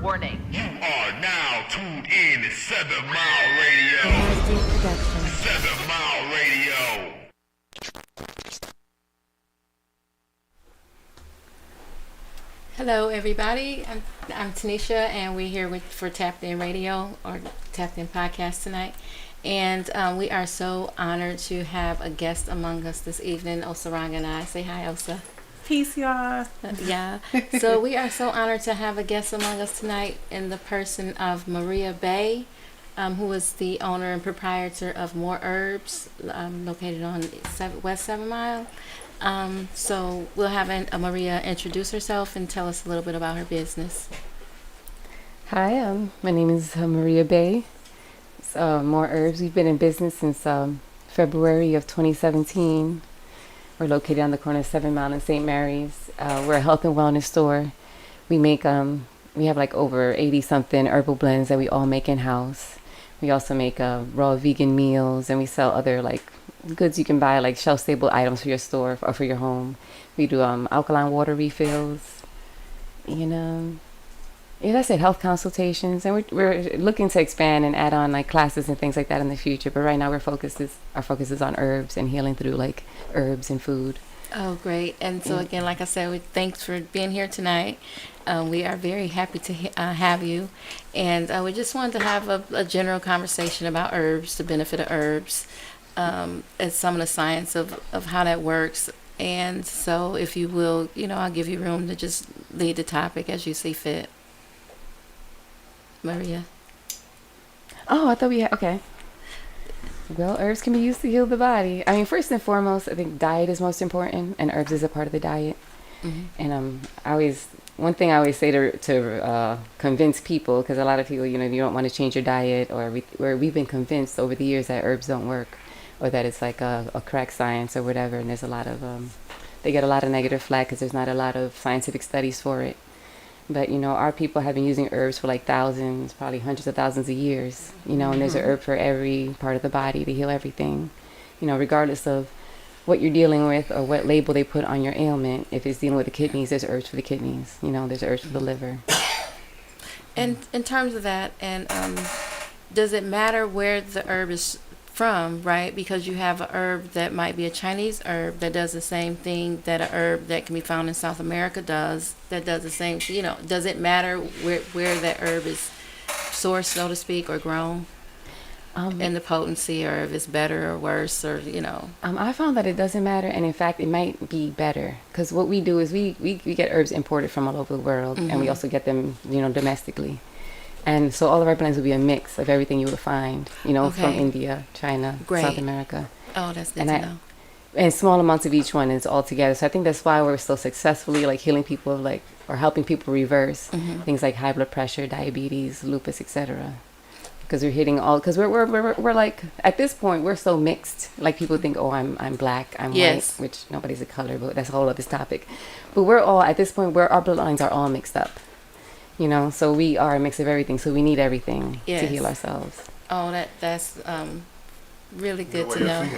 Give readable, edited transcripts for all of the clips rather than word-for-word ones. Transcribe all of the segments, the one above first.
Warning. You are now tuned in to 7 Mile Radio. 7 Mile Radio. Hello, everybody. I'm Tanisha, and we're here for Tapped In Radio or Tapped In Podcast tonight. And we are so honored to have a guest among us this evening, Osaranga and I. Say hi, Osa. Peace, y'all. Yeah. So we are so honored to have a guest among us tonight in the person of Maria Bay, who is the owner and proprietor of More Herbs, located on West 7 Mile. So we'll have Maria introduce herself and tell us a little bit about her business. Hi, my name is Maria Bay. More Herbs. We've been in business since February of 2017. We're located on the corner of 7 Mile and St. Mary's. We're a health and wellness store. We make we have like over 80 something herbal blends that we all make in house. We also make raw vegan meals, and we sell other like goods you can buy, like shelf stable items for your store or for your home. We do alkaline water refills, that's it, health consultations, and we're looking to expand and add on like classes and things like that in the future. But right now our focus is on herbs and healing through like herbs and food. Oh, great. And so again, like I said, thanks for being here tonight. We are very happy to have you, and we just wanted to have a general conversation about herbs, the benefit of herbs, and some of the science of how that works. And so if you will, I'll give you room to just lead the topic as you see fit. Maria. Oh, I thought we had, okay. Well, herbs can be used to heal the body. I mean, first and foremost, I think diet is most important, and herbs is a part of the diet. Mm-hmm. And one thing I always say to convince people, because a lot of people, you don't want to change your diet, or we've been convinced over the years that herbs don't work, or that it's like a crack science or whatever, and there's a lot of, they get a lot of negative flack because there's not a lot of scientific studies for it. But, our people have been using herbs for like thousands, probably hundreds of thousands of years, and there's an herb for every part of the body to heal everything, regardless of what you're dealing with or what label they put on your ailment. If it's dealing with the kidneys, there's herbs for the kidneys, there's herbs for the liver. And in terms of that, and does it matter where the herb is from, right? Because you have a herb that might be a Chinese herb that does the same thing that a herb that can be found in South America does, that does the same, does it matter where that herb is sourced, so to speak, or grown, and the potency, or if it's better or worse, or, I found that it doesn't matter, and in fact, it might be better, because what we do is we get herbs imported from all over the world, and we also get them, domestically. And so all of our blends will be a mix of everything you would find, from India, China, South America. Oh, that's good to know. And small amounts of each one is all together. So I think that's why we're so successfully like healing people, or helping people reverse things like high blood pressure, diabetes, lupus, etc. Because we're hitting all. Because we're like, at this point we're so mixed. Like people think, oh, I'm black, I'm white, which nobody's a color, but that's a whole other topic. But we're all at this point where our bloodlines are all mixed up. So we are a mix of everything. So we need everything to heal ourselves. Oh, that's really good to know.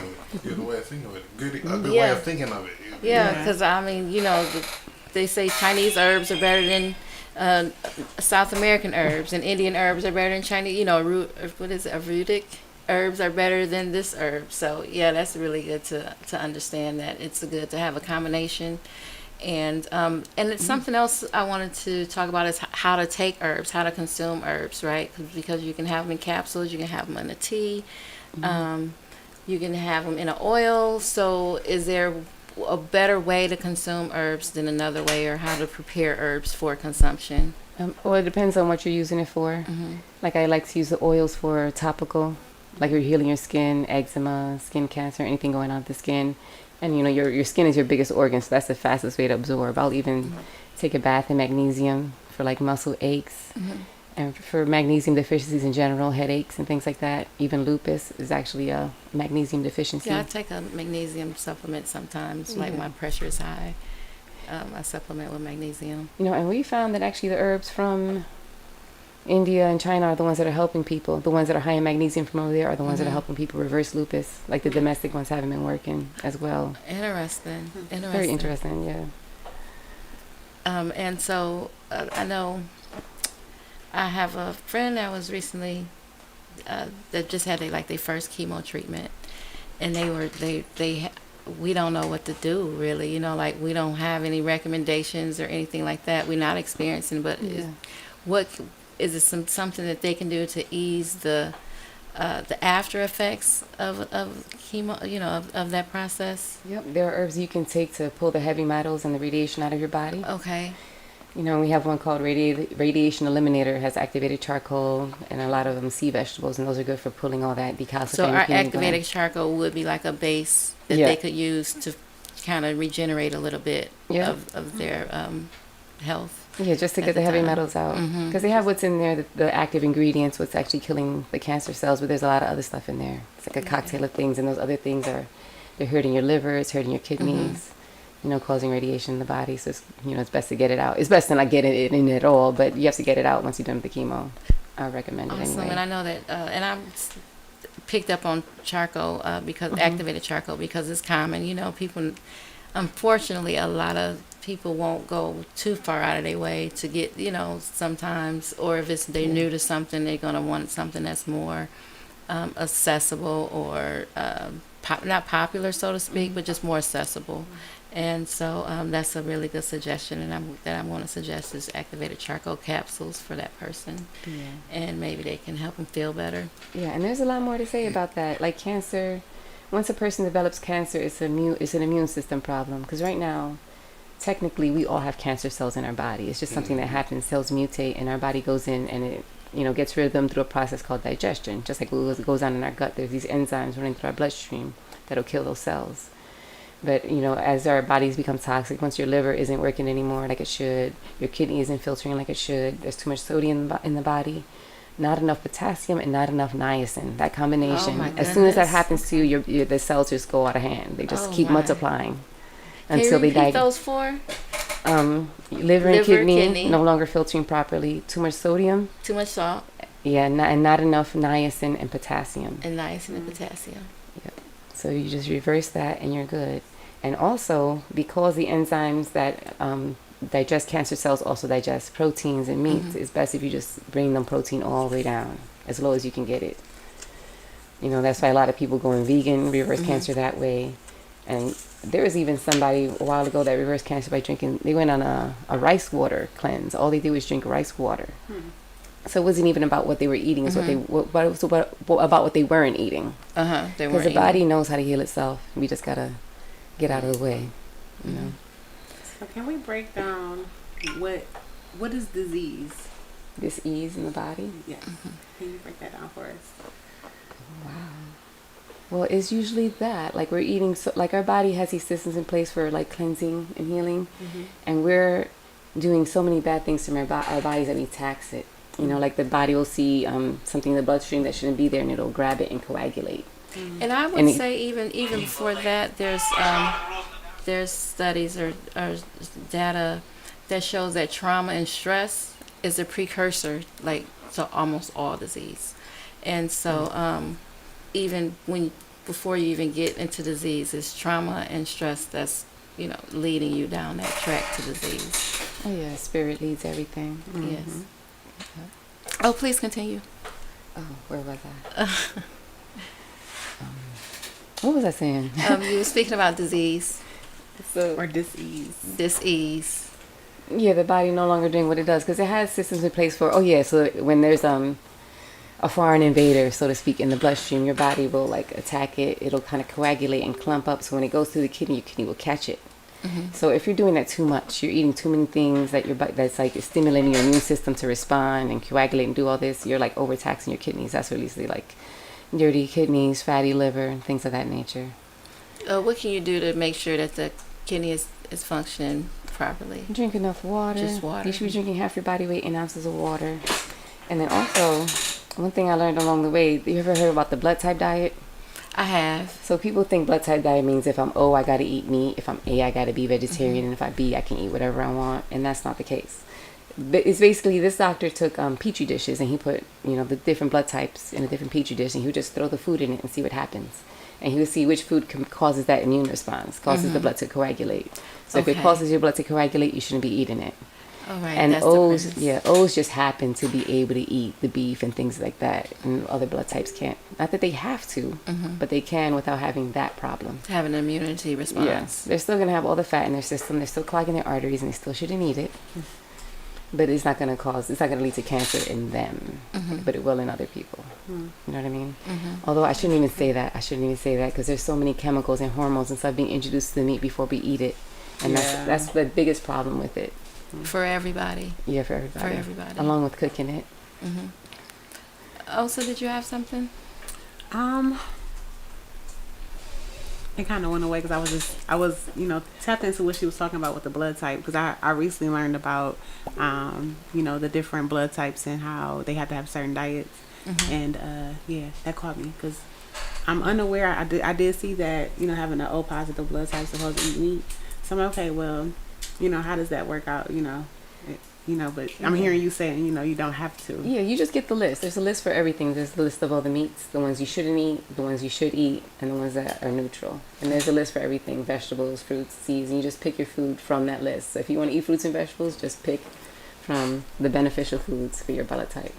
Good way of thinking of it. Good way of thinking of it. Yeah, because they say Chinese herbs are better than South American herbs, and Indian herbs are better than Chinese. Ayurvedic herbs are better than this herb. So yeah, that's really good to understand that it's good to have a combination. And it's something else I wanted to talk about is how to take herbs, how to consume herbs, right? Because you can have them in capsules, you can have them in a tea, you can have them in an oil. So is there a better way to consume herbs than another way, or how to prepare herbs for consumption? Well, it depends on what you're using it for. Like I like to use the oils for topical, like you're healing your skin, eczema, skin cancer, anything going on with the skin. And your skin is your biggest organ, so that's the fastest way to absorb. I'll even take a bath in magnesium for like muscle aches, and for magnesium deficiencies in general, headaches and things like that. Even lupus is actually a magnesium deficiency. Yeah, I take a magnesium supplement sometimes, like my pressure is high. I supplement with magnesium. And we found that actually the herbs from India and China are the ones that are helping people. The ones that are high in magnesium from over there are the ones that are helping people reverse lupus. Like the domestic ones haven't been working as well. Interesting. Very interesting, yeah. And so I know I have a friend that was recently that just had their first chemo treatment, and we don't know what to do really. Like we don't have any recommendations or anything like that. We're not experiencing, but what is it something that they can do to ease the after effects of chemo? Of that process. Yep, there are herbs you can take to pull the heavy metals and the radiation out of your body. Okay. We have one called Radiation Eliminator. It has activated charcoal and a lot of them sea vegetables, and those are good for pulling all that decalcifying. So our peeling activated gland. charcoal would be like a base that they could use to kind of regenerate a little bit of their health. Yeah, just to get the heavy metals out. Because they have what's in there, the active ingredients, what's actually killing the cancer cells, but there's a lot of other stuff in there. It's like a cocktail of things, and those other things they're hurting your liver, it's hurting your kidneys, causing radiation in the body. So, it's best to get it out. It's best to not get it in at all, but you have to get it out once you're done with the chemo. I recommend it anyway. And I know that, and I picked up on charcoal because activated charcoal because it's common. People, unfortunately, a lot of people won't go too far out of their way to get, sometimes, or if they're new to something, they're going to want something that's more accessible or not popular, so to speak, but just more accessible. And so that's a really good suggestion, and I'm going to suggest is activated charcoal capsules for that person, and maybe they can help them feel better. Yeah, and there's a lot more to say about that. Like cancer, once a person develops cancer, it's an immune system problem. Because right now, technically, we all have cancer cells in our body. It's just something that happens. Cells mutate, and our body goes in and it, gets rid of them through a process called digestion. Just like what goes on in our gut, there's these enzymes running through our bloodstream that'll kill those cells. But, as our bodies become toxic, once your liver isn't working anymore like it should, your kidney isn't filtering like it should, there's too much sodium in the body, not enough potassium, and not enough niacin. That combination, as soon as that happens to you, the cells just go out of hand. They just keep multiplying until they die. Those four? Liver and kidney no longer filtering properly. Too much sodium. Too much salt. Yeah, and not enough niacin and potassium. And potassium. Yep. So you just reverse that and you're good. And also, because the enzymes that digest cancer cells also digest proteins and meats, it's best if you just bring them protein all the way down, as low as you can get it. That's why a lot of people going vegan, reverse cancer that way. And there was even somebody a while ago that reversed cancer by drinking, they went on a rice water cleanse. All they did was drink rice water. So it wasn't even about what they were eating, it's about what they weren't eating. Because the body knows how to heal itself. We just got to get out of the way, So can we break down what is disease? Disease in the body? Yes. Can you break that down for us? Wow. Well, it's usually that, like we're eating, so like our body has these systems in place for like cleansing and healing, and we're doing so many bad things to our bodies that we tax it. Like the body will see something in the bloodstream that shouldn't be there, and it'll grab it and coagulate. And I would say even before that, there's studies or data that shows that trauma and stress is a precursor, like to almost all disease. And so even before you even get into disease, it's trauma and stress that's leading you down that track to disease. Oh yeah, spirit leads everything. Yes. Oh, please continue. Oh, where was I? What was I saying? You were speaking about disease. Or disease. Disease. Yeah, the body no longer doing what it does because it has systems in place for. So when there's a foreign invader, so to speak, in the bloodstream, your body will like attack it. It'll kind of coagulate and clump up. So when it goes through the kidney, your kidney will catch it. So if you're doing that too much, you're eating too many things that's like stimulating your immune system to respond and coagulate and do all this. You're like overtaxing your kidneys. That's what leads to like dirty kidneys, fatty liver, and things of that nature. What can you do to make sure that the kidney is functioning properly? Drink enough water. Just water. You should be drinking half your body weight in ounces of water. And then also, one thing I learned along the way, you ever heard about the blood type diet? I have. So people think blood type diet means if I'm O, I got to eat meat. If I'm A, I got to be vegetarian. And if I'm B, I can eat whatever I want. And that's not the case. But it's basically, this doctor took petri dishes and he put, the different blood types in a different petri dish, and he would just throw the food in it and see what happens. And he would see which food causes that immune response, causes the blood to coagulate. So if it causes your blood to coagulate, you shouldn't be eating it. Oh, right. And That's O's, different. yeah, O's just happen to be able to eat the beef and things like that, and other blood types can't. Not that they have to, but they can without having that problem. To have an immunity response. Yes, they're still gonna have all the fat in their system. They're still clogging their arteries, and they still shouldn't eat it. But it's not gonna lead to cancer in them, but it will in other people. You know what I mean? Although I shouldn't even say that. Because there's so many chemicals and hormones and stuff being introduced to the meat before we eat it, and that's the biggest problem with it. For everybody. Yeah, for everybody. For everybody. Along with cooking it. Oh, so did you have something? It kind of went away because I was tapped into what she was talking about with the blood type, because I recently learned about the different blood types and how they have to have certain diets, and that caught me because I'm unaware. I did see that having an O positive blood type is supposed to eat meat, so I'm like, okay, well, how does that work out? But I'm hearing you saying, you don't have to. Yeah, you just get the list. There's a list for everything. There's the list of all the meats, the ones you shouldn't eat, the ones you should eat, and the ones that are neutral. And there's a list for everything, vegetables, fruits, seeds, and you just pick your food from that list. So if you want to eat fruits and vegetables, just pick from the beneficial foods for your blood type.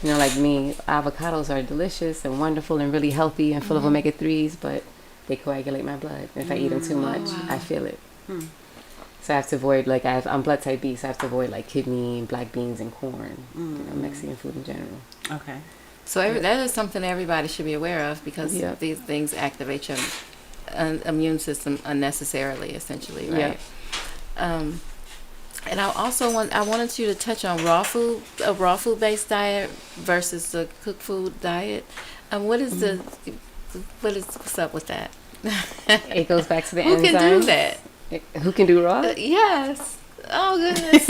Like me, avocados are delicious and wonderful and really healthy and full of omega-3s, but they coagulate my blood. If I eat them too much, I feel it. So I have to avoid, I'm blood type B, so I have to avoid kidney, black beans, and corn, Mexican food in general. Okay. So that is something everybody should be aware of, because these things activate your immune system unnecessarily, essentially, right? And I also wanted you to touch on raw food, a raw food based diet versus the cooked food diet. What's up with that? It goes back to the Who enzymes. can do that? Who can do raw? Yes. Oh goodness.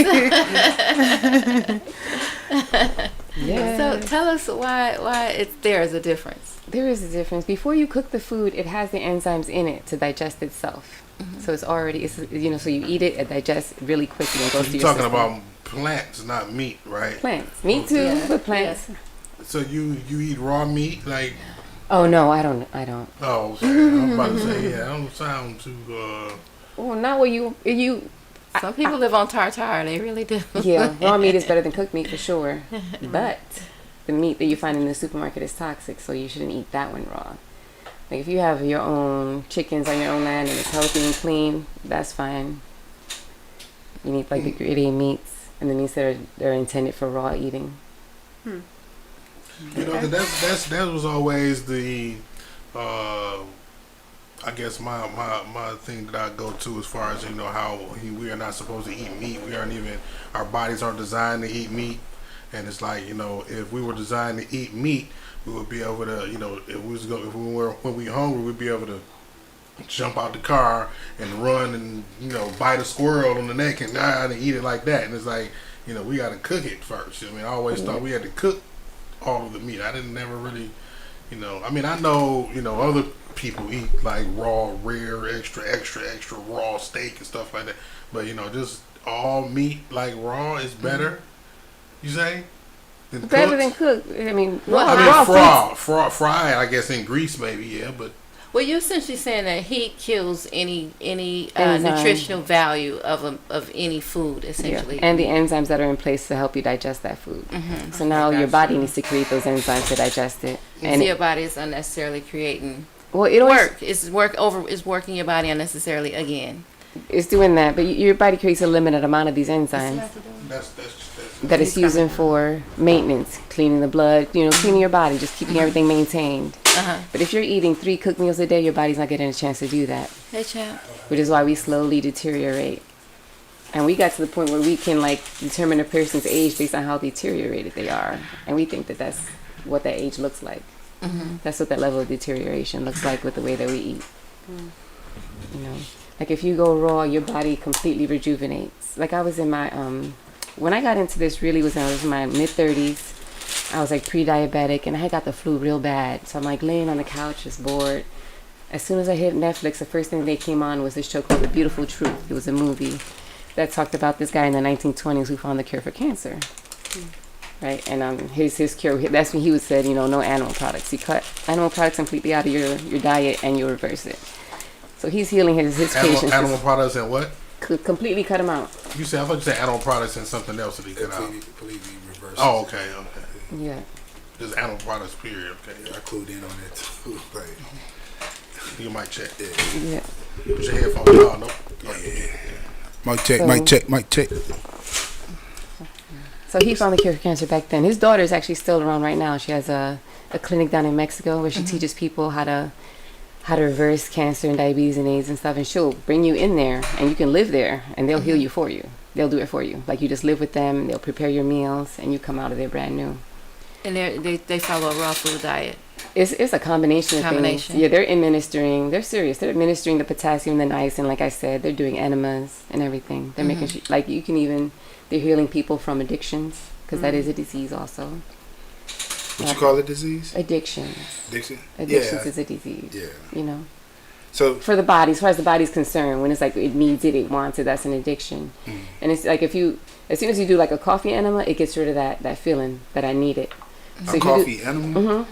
Yeah. So tell us why there is a difference. There is a difference. Before you cook the food, it has the enzymes in it to digest itself. So so you eat it, it digests really quickly and goes to your You're talking system. about plants, not meat, right? Plants. Meat too, but plants. So you eat raw meat, like? Oh no, I don't. Oh, okay. I'm about to say, that don't sound too. Well, not what you. Some people live on tartare. They really do. Yeah, raw meat is better than cooked meat for sure. But the meat that you find in the supermarket is toxic, so you shouldn't eat that one raw. Like if you have your own chickens on your own land and it's healthy and clean, that's fine. You need the gritty meats and the meats that are intended for raw eating. That was always the. I guess my thing that I go to as far as how we are not supposed to eat meat. We aren't even, our bodies aren't designed to eat meat, and it's like if we were designed to eat meat, we would be able to when we hungry, we'd be able to jump out the car and run and bite a squirrel on the neck and eat it like that. And it's like we got to cook it first. I always thought we had to cook all of the meat. I didn't never really I know other people eat raw, rare, extra raw steak and stuff like that. But just all meat raw is better. You say? Better than cooked. Raw fried, I guess in grease maybe, yeah. But well, you're essentially saying that heat kills any nutritional value of any food, essentially. And the enzymes that are in place to help you digest that food. So now your body needs to create those enzymes to digest it. And your body is unnecessarily creating. Well, it'll work. It's working your body unnecessarily again. It's doing that, but your body creates a limited amount of these enzymes that it's using for maintenance, cleaning the blood, cleaning your body, just keeping everything maintained. But if you're eating 3 cooked meals a day, your body's not getting a chance to do that. Hey, champ. Which is why we slowly deteriorate. And we got to the point where we can determine a person's age based on how deteriorated they are, and we think that that's what that age looks like. That's what that level of deterioration looks like with the way that we eat. If you go raw, your body completely rejuvenates. I was in my when I got into this really was when I was in my mid-30s. I was pre-diabetic and I had got the flu real bad. So I'm laying on the couch just bored. As soon as I hit Netflix, the first thing they came on was this show called The Beautiful Truth. It was a movie that talked about this guy in the 1920s who found the cure for cancer. Right, and his cure, that's when he would said, no animal products. You cut animal products completely out of your diet and you reverse it. So he's healing his patients. Animal products and what? Completely cut them out. You said, I thought you said animal products and something else that he cut out. Completely reversed. Oh, okay. Yeah. Just animal products, period. Okay. I clued in on that too. Like, You might check. Yeah. Put your headphones on. Nope. mic check, So- mic check, mic check. So he found the cure for cancer back then. His daughter is actually still around right now. She has a clinic down in Mexico where she teaches people how to reverse cancer and diabetes and AIDS and stuff. And she'll bring you in there, and you can live there, and they'll heal you for you. They'll do it for you. Like, you just live with them, and they'll prepare your meals, and you come out of there brand new. And they follow a raw food diet. It's a combination of things. Yeah, they're administering. They're serious. They're administering the potassium, the niacin. Like I said, they're doing enemas and everything. They're making sure, like, you can even. They're healing people from addictions, because that is a disease also. What you call it, disease? Addictions. Addiction? Addictions is a disease. Yeah. You know. So For the body, as far as the body's concerned, when it's like it needs it, it wants it, that's an addiction. And it's like, as soon as you do like a coffee enema, it gets rid of that feeling that I need it. So a if coffee enema?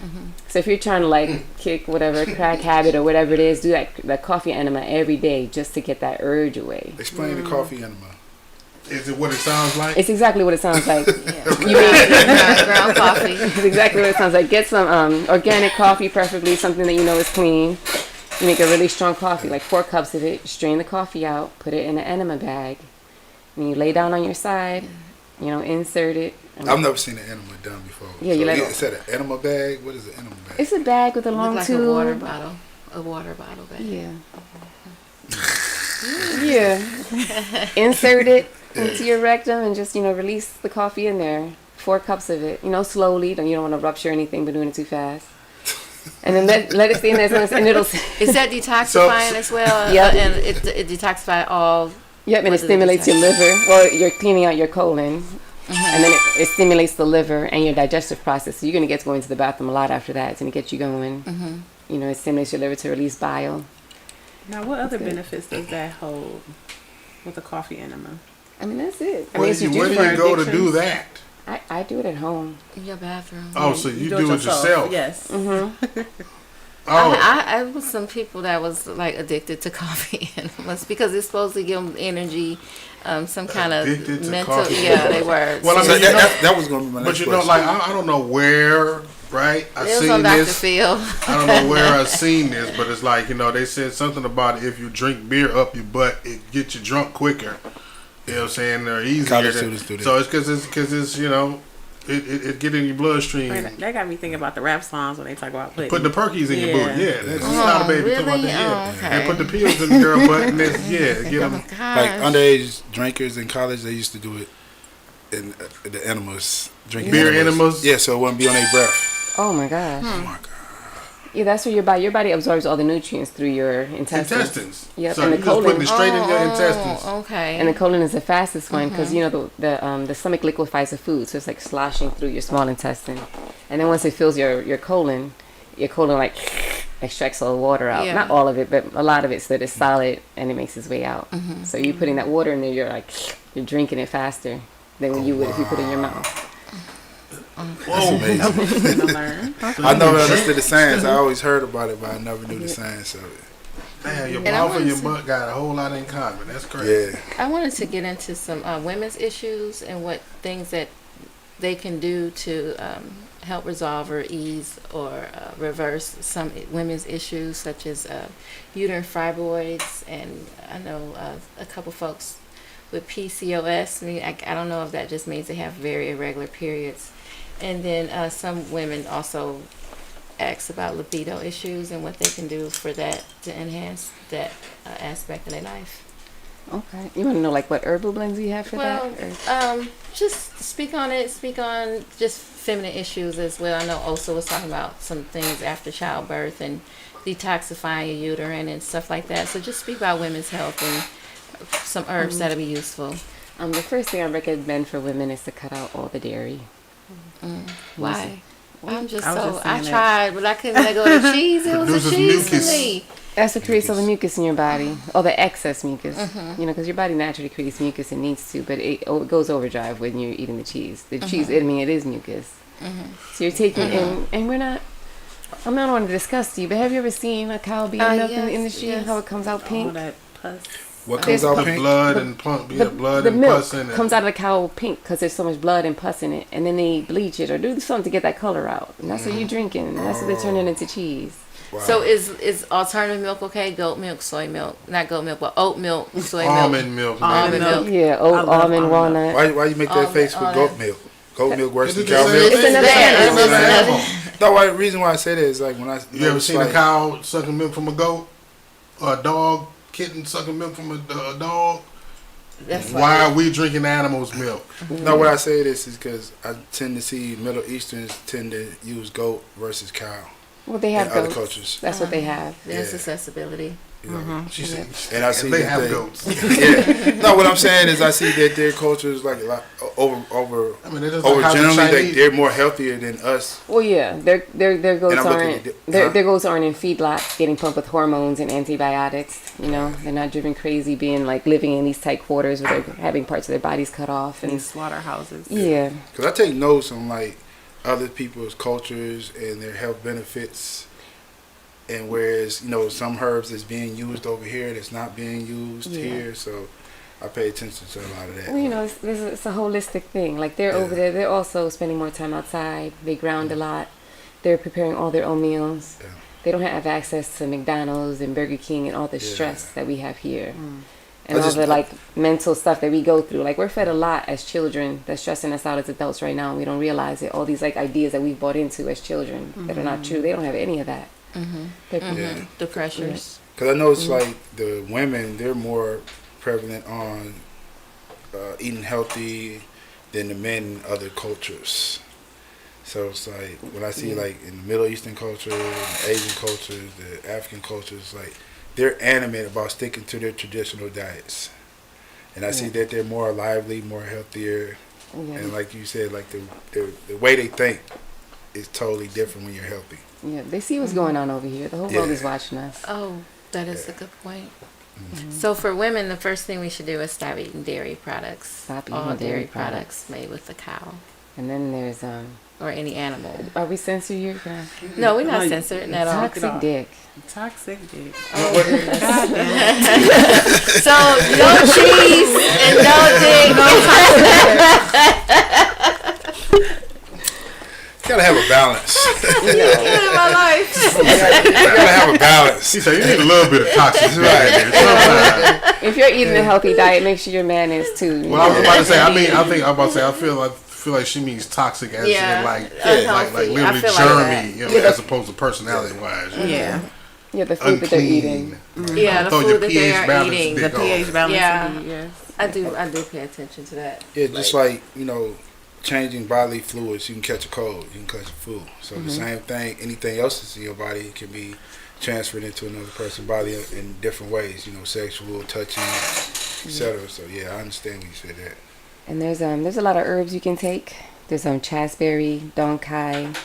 So if you're trying to like kick whatever crack habit or whatever it is, do that coffee enema every day just to get that urge away. Explain the coffee enema. Is it what it sounds like? It's exactly what it sounds like. You make ground coffee. It's exactly what it sounds like. Get some organic coffee, preferably something that you know is clean. You make a really strong coffee, like 4 cups of it. Strain the coffee out, put it in an enema bag, and you lay down on your side. You know, insert it. I've never seen an enema done before. Yeah, you let it- Is that an enema bag? What is an enema bag? It's a bag with a Look long like tube. a water bottle. A water bottle bag. Yeah. Yeah. Insert it into your rectum and just, release the coffee in there. 4 cups of it. Slowly. You don't want to rupture anything by doing it too fast. And then let it stay in there, and it'll. Is that detoxifying as well? Yep. And it detoxifies all. Yep, and What it does it stimulates your detox? liver. Well, you're cleaning out your colon. And then it stimulates the liver and your digestive process. So you're going to get to go into the bathroom a lot after that. It's going to get you going. It stimulates your liver to release bile. Now, what other good. benefits does that hold with the coffee enema? I mean, that's it. Where do you go to do that? I do it at home. In your bathroom. Oh, so you do it yourself? Yes. Oh, I was some people that was like addicted to coffee enemas because it's supposed to give them energy, some kind Addicted of to mental. coffee Yeah, they were. Well, I So mean, that was going to be my next but question. like I don't know where, right? I It was seen on Dr. this. Phil. I don't know where I seen this, but it's like they said something about if you drink beer up your butt, it gets you drunk quicker. You know what I'm saying? Or easier. College students do that. So it's because it's it get in your bloodstream. That got me thinking about the rap songs when they talk about Put the perkies in your booty. Yeah, that's not a baby really? talking about that. Yeah, Oh, okay. and put the pills in the girl butt and get them. Like Gosh. underage drinkers in college, they used to do it in the enemas. Drinking Beer enemas? Yeah, so it wouldn't be on their breath. Oh my gosh. Oh my God. Yeah, that's where your body absorbs all the nutrients through your intestines. Yep, So and you the just putting colon. it straight in your intestines. Okay. And the colon is the fastest one because the stomach liquefies the food, so it's like sloshing through your small intestine, and then once it fills your colon like extracts all the water out. Yeah. Not all of it, but a lot of it, so that it's solid and it makes its way out. So you're putting that water in there, you're drinking it faster than when you would if you put it in your mouth. That's amazing. I never understood the science. I always heard about it, but I never knew the science of it. Damn, your And I mouth and your wanted butt got a whole lot in common. That's crazy. Yeah. I wanted to get into some women's issues and what things that they can do to help resolve or ease or reverse some women's issues such as uterine fibroids, and I know a couple folks with PCOS. I mean, I don't know if that just means they have very irregular periods. And then some women also ask about libido issues and what they can do for that to enhance that aspect of their life. Okay. You want to know like what herbal blends you have for Well, that? Or? just speak on it. Speak on just feminine issues as well. I know Osa was talking about some things after childbirth and detoxifying your uterine and stuff like that. So just speak about women's health and some herbs that'll be useful. The first thing I recommend for women is to cut out all the dairy. Why? I'm just I was so just I saying that. tried, but I couldn't let go of the cheese. It was Produces a cheese mucus. for me. That's what creates all the mucus in your body, all the excess mucus. Because your body naturally creates mucus and needs to, but it goes overdrive when you're eating the cheese. The cheese, I mean, it is mucus. So you're taking in, and I'm not on to disgust you, but have you ever seen a cow being milked in the Yes, industry? yes. How it comes out All pink? that pus. What comes out The pink? blood and pump, blood the and milk pus in it. comes out of the cow pink because there's so much blood and pus in it, and then they bleach it or do something to get that color out, and that's what you're drinking. And that's what they're turning into cheese. Wow. So is alternative milk okay? Goat milk, soy milk, not goat milk, but oat milk, soy milk. Almond milk. Almond milk. Yeah, I oat, love almond, almond walnut. Why you make that face with goat milk? Goat milk worse Is than it the cow same milk? thing? It's another animal. It's another animal. No, the reason why I say that is like when I You ever seen like, a cow sucking milk from a goat? Or a dog, kitten sucking milk from a dog? That's Why are we drinking animals' milk? No, why I say this is because I tend to see Middle Easterns tend to use goat versus cow Well, they in have other goats. cultures. That's what they have. There's Yeah. accessibility. You know? She said, And I see they that have goats. Yeah. No, what I'm saying is I see that their culture is like a lot over I mean, they're just like how the generally Chinese. they're more healthier than us. Well, yeah, their goats I'm looking aren't at it, their goats aren't in feedlots getting pumped with hormones and antibiotics. You know, they're not driven crazy, being like living in these tight quarters where they're having parts of their bodies cut off and These slaughterhouses. yeah. Because I take notes on like other people's cultures and their health benefits. And whereas, some herbs that's being used over here that's not being used Yeah. here. So I pay attention to a lot of that. Well, it's a holistic thing. Like they're over there, they're also spending more time outside. They ground a lot. They're preparing all their own meals. Yeah. They don't have access to McDonald's and Burger King and all the Yeah. stress that we have here. I And all just- the like mental stuff that we go through. Like we're fed a lot as children that's stressing us out as adults right now. And we don't realize it. All these like ideas that we've bought into as children that are not true. They don't have any of that. They're- Yeah. The pressures. Because I know it's like the women, they're more prevalent on eating healthy than the men in other cultures. So it's like when I see like in the Middle Eastern culture, the Asian cultures, the African cultures, like they're animated about sticking to their traditional diets. And I see that they're more lively, more healthier. Yeah. And like you said, like the way they think is totally different when you're healthy. Yeah, they see what's going on over here. The whole world Yeah. is watching us. Oh, that is a good point. So for women, the first thing we should do is stop eating dairy products. Stop All eating dairy products made with the cow And then there's or any animal. are we censored here? No, we're not No, censored at all. Toxic dick. Toxic dick. So no cheese and no dick. You gotta have a balance. in my life. You gotta have a balance. She said, you need a little bit of toxic. That's right. Sometimes. If you're eating a healthy diet, make sure your man is too. you Well, I was know. about to say. I feel like she means toxic as Yeah, in like unhealthy. literally I feel like germy, that. as opposed to personality wise. Yeah. Yeah, the food that they're eating. Yeah, the Throw food your that they pH are balance eating. dick The off. pH balance. Yeah. would be, yes. I do pay attention to that. Yeah, just like, changing bodily fluids, you can catch a cold, you can catch a flu. So the same thing, anything else that's in your body can be transferred into another person's body in different ways, sexual, touching, etc. So yeah, I understand when you say that. And there's a lot of herbs you can take. There's chasteberry, donkai,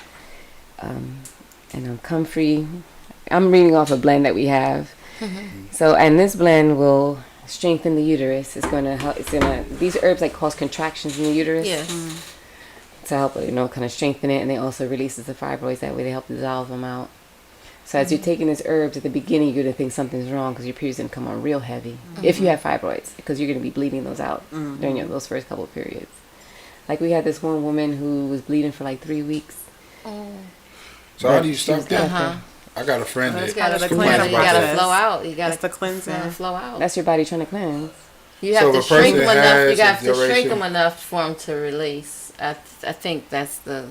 and comfrey. I'm reading off a blend that we have. So, and this blend will strengthen the uterus. It's gonna help. These herbs like cause contractions in the uterus. Yeah. To help kind of strengthen it, and they also releases the fibroids. That way, they help dissolve them out. So as you're taking these herbs at the beginning, you're gonna think something's wrong because your period's gonna come on real heavy. If you have fibroids, because you're gonna be bleeding those out during those first couple of periods. Like we had this one woman who was bleeding for like 3 weeks. So how do you stop that? Uh-huh. I got a friend You that gotta the cleanse cleanse it. You gotta process. flow out. You gotta That's the cleansing. flow out. That's your body trying to cleanse. You So have to if a person shrink them enough. has You have a to shrink duration- them enough for them to release. I think that's the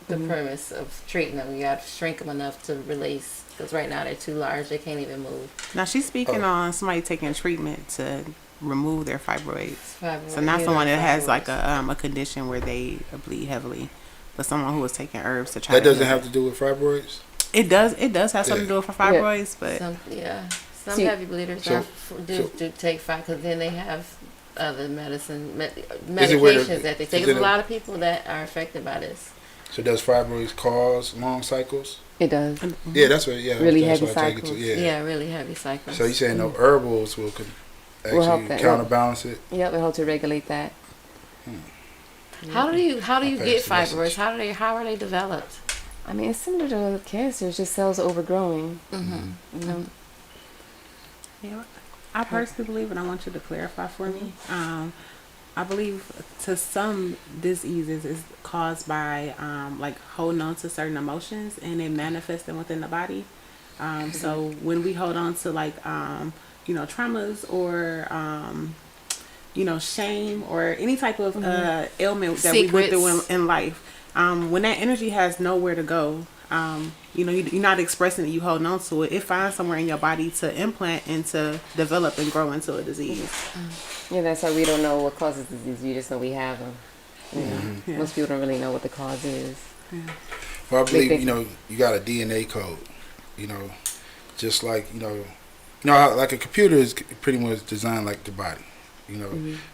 premise of treating them. You got to shrink them enough to release. Because right now they're too large. They can't even move. Now she's speaking on somebody taking treatment to remove their fibroids. Fibroids, So not yeah, someone that has fibroids. like a condition where they bleed heavily, but someone who is taking herbs to try. that to doesn't heal have to do with fibroids. It does. It does have something to do with fibroids, but Some See, heavy bleeders so- do take five because then they have other Is it medications where that they is take. it There's a a- lot of people that are affected by this. So does fibroids cause long cycles? It does. Yeah, that's what. Yeah, Really that's heavy what I take it to. cycles. Yeah. Really heavy cycles. So you saying no herbals will Will help actually that, counterbalance it? Yep, it helps to regulate that. How do you I'll get pass the fibroids? message. How are they developed? I mean, it's similar to cancer. It's just cells overgrowing. Mm-hmm. You know. yeah. I personally believe, and I want you to clarify for me. I believe to some diseases is caused by like holding on to certain emotions and it manifesting within the body. So when we hold on to like traumas or shame or any type of ailment that we went through in life, when that energy has nowhere to go, you're not expressing it, you holding on to it. It finds somewhere in your body to implant and to develop and grow into a disease. Yeah, that's why we don't know what causes disease. We just know we have them. Yeah. Most people don't really know what the cause is. Yeah. Well, I believe you got a DNA code. Just like how, like a computer is pretty much designed like the body.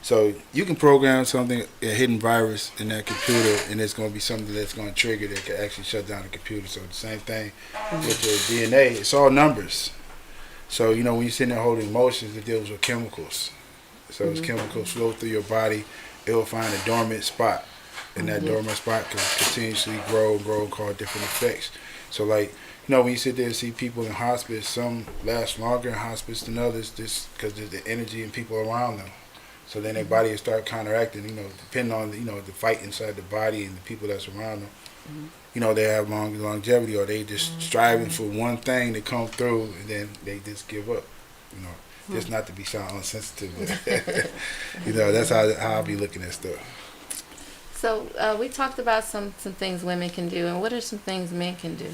So you can program something, a hidden virus in that computer, and it's going to be something that's going to trigger that can actually shut down the computer. So the same thing with your DNA, it's all numbers. So when you're sitting there holding emotions, it deals with chemicals. So as chemicals flow through your body, it will find a dormant spot, and that dormant spot can continuously grow and cause different effects. So like when you sit there and see people in hospice, some last longer in hospice than others, just because of the energy and people around them. So then their body will start counteracting, depending on, the fight inside the body and the people that's around them. They have longevity, or they just striving for one thing to come through, and then they just give up. Just not to be sound insensitive, but that's how I'll be looking at stuff. So we talked about some things women can do, and what are some things men can do?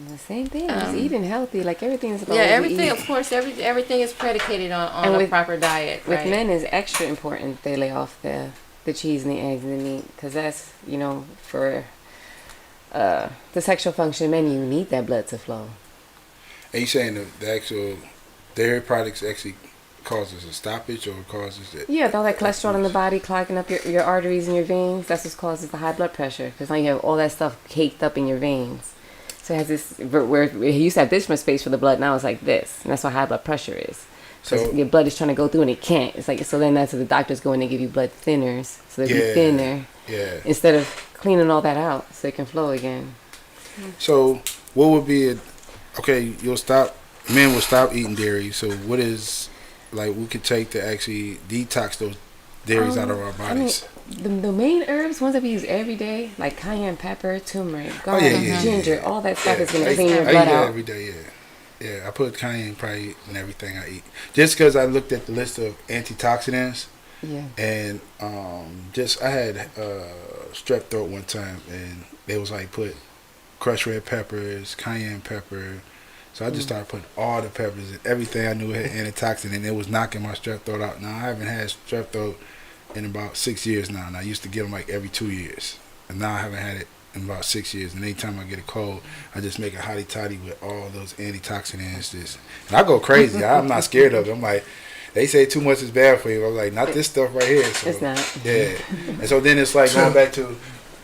The same thing. Just eating healthy. Like everything is about everything. Of course, everything is predicated on a proper diet. With men, is extra important. They lay off the cheese and the eggs and the meat, because that's for the sexual function. Men, you need that blood to flow. Are you saying the actual dairy products actually causes a stoppage or causes it? Yeah, all that cholesterol in the body clogging up your arteries and your veins. That's what causes the high blood pressure, because now you have all that stuff caked up in your veins. So it has this, where it used to have this much space for the blood, now it's like this. And that's what high blood pressure is. So your blood is trying to go through and it can't. It's like, so then that's the doctors go in and give you blood thinners, so they be thinner. Yeah. Instead of cleaning all that out so it can flow again. So what would be men will stop eating dairy. So what is, like, we could take to actually detox those dairies out of our bodies? The main herbs, ones that we use every day, like cayenne pepper, turmeric, garlic, ginger, all that stuff is going to clean your blood out. Every day, yeah. I put cayenne probably in everything I eat. Just because I looked at the list of antioxidants. Yeah. And I had strep throat one time, and they was like put crushed red peppers, cayenne pepper. So I just started putting all the peppers and everything I knew had antioxidant, and it was knocking my strep throat out. Now I haven't had strep throat in about 6 years now, and I used to get them like every 2 years, and now I haven't had it in about 6 years. And anytime I get a cold, I just make a hottie toddy with all those antioxidants. And I go crazy. I'm not scared of it. I'm like, they say too much is bad for you. I'm like, not this stuff right here. So, it's not. Yeah. And so then it's like going back to,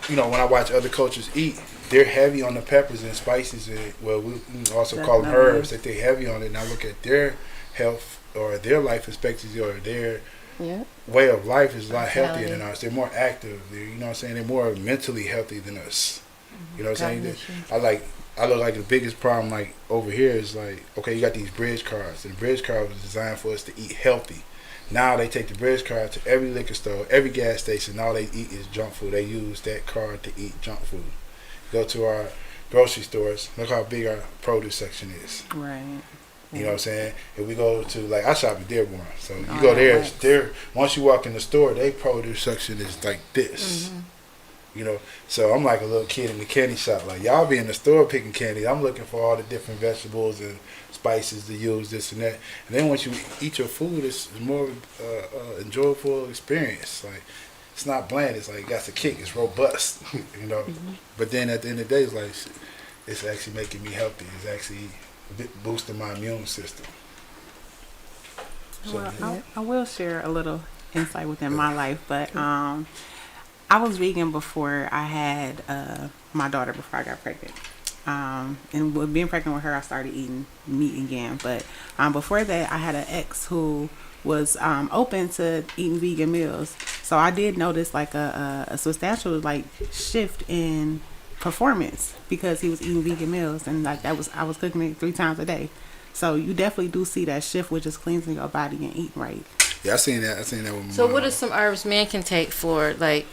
when I watch other cultures eat, they're heavy on the peppers and spices, and we also call them herbs, that they're heavy on it. And I look at their health or their life expectancy or their way of life is a lot healthier than us. They're more active. They're more mentally healthy than us. You know what I'm saying? I look like the biggest problem like over here is like, okay, you got these bridge cards, and the bridge card was designed for us to eat healthy. Now they take the bridge card to every liquor store, every gas station, and all they eat is junk food. They use that card to eat junk food. Go to our grocery stores, look how big our produce section is. Right. You know what I'm saying? If we go to, like, I shop at Dearborn, so you go there, once you walk in the store, their produce section is like this. So I'm like a little kid in the candy shop. Like, y'all be in the store picking candy. I'm looking for all the different vegetables and spices to use, this and that. And then once you eat your food, it's more enjoyable experience. Like, it's not bland. It's like it got a kick. It's robust, But then at the end of the day, it's like it's actually making me healthy. It's actually boosting my immune system. So, I will share a little insight within my life, but I was vegan before I had my daughter, before I got pregnant. And with being pregnant with her, I started eating meat again. But before that, I had an ex who was open to eating vegan meals. So I did notice like a substantial like shift in performance because he was eating vegan meals, and like I was cooking it 3 times a day. So you definitely do see that shift with just cleansing your body and eating right. Yeah, I seen that. I seen that with my So mom. what are some herbs men can take for like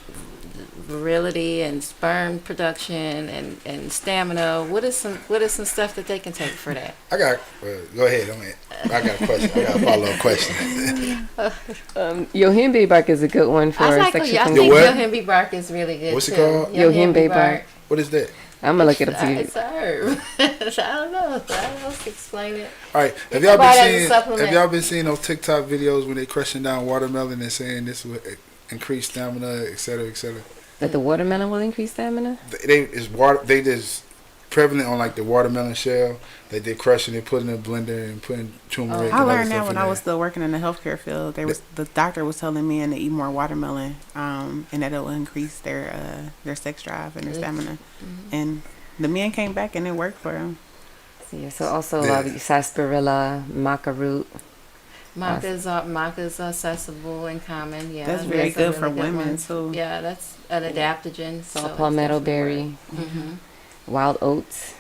virility and sperm production and stamina? What is some stuff that they can take for that? I got. Go ahead. I got a question. I got a follow-up question. Yohimbe bark is a good one for I sexual think connection. what? yohimbe bark is really good. What's it too. called? Yohimbe bark. What is that? I'm gonna look it up to you. It's a herb. I don't know. I don't know how to explain it. All right. Have can y'all buy been it as a seeing? supplement. Have y'all been seeing those TikTok videos when they crushing down watermelon and saying this will increase stamina, et cetera, et cetera? That the watermelon will increase stamina. They just prevalent on like the watermelon shell. They crushing it, putting it in a blender and putting turmeric. I and other learned stuff that when in I there. was still working in the healthcare field. The doctor was telling men to eat more watermelon, and that it will increase their sex drive and their stamina. And the men came back and it worked for them. So also a lot of sarsaparilla, maca root. Maca is accessible and common. Yeah, That's very a good for really women one. too. Yeah, that's an adaptogen. Saw palmetto berry, wild oats,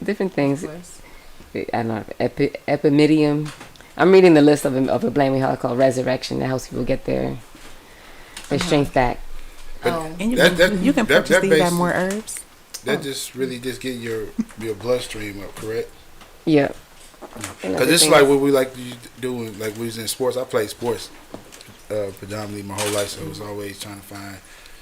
different things. I don't know, epimedium. I'm reading the list of a blaming how called resurrection that helps people get their strength back. And you That- can, you can that- purchase that these base- at more herbs. That just really just get your bloodstream up, correct? Yeah. Because this is like what we like to do. Like we was in sports. I played sports predominantly my whole life, so I was always trying to find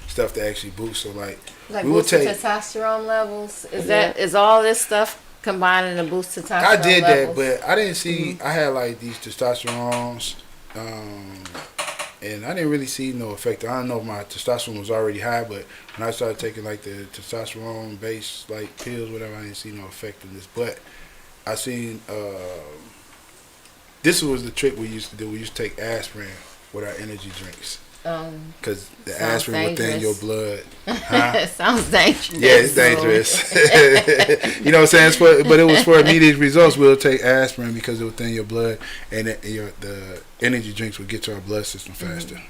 stuff to actually boost. So like we would boosting take. testosterone levels. Is all this stuff combining to boost testosterone I did levels? that, but I didn't see. I had like these testosterones, and I didn't really see no effect. I don't know if my testosterone was already high, but when I started taking like the testosterone based like pills, whatever, I didn't see no effect in this. But I seen this was the trick we used to do. We used to take aspirin with our energy drinks. Because the Sounds aspirin would thin your dangerous. blood. Huh? It sounds dangerous. Yeah, it's dangerous. You know what I'm saying? But it was for immediate results. We'll take aspirin because it would thin your blood, and the energy drinks would get to our blood system faster.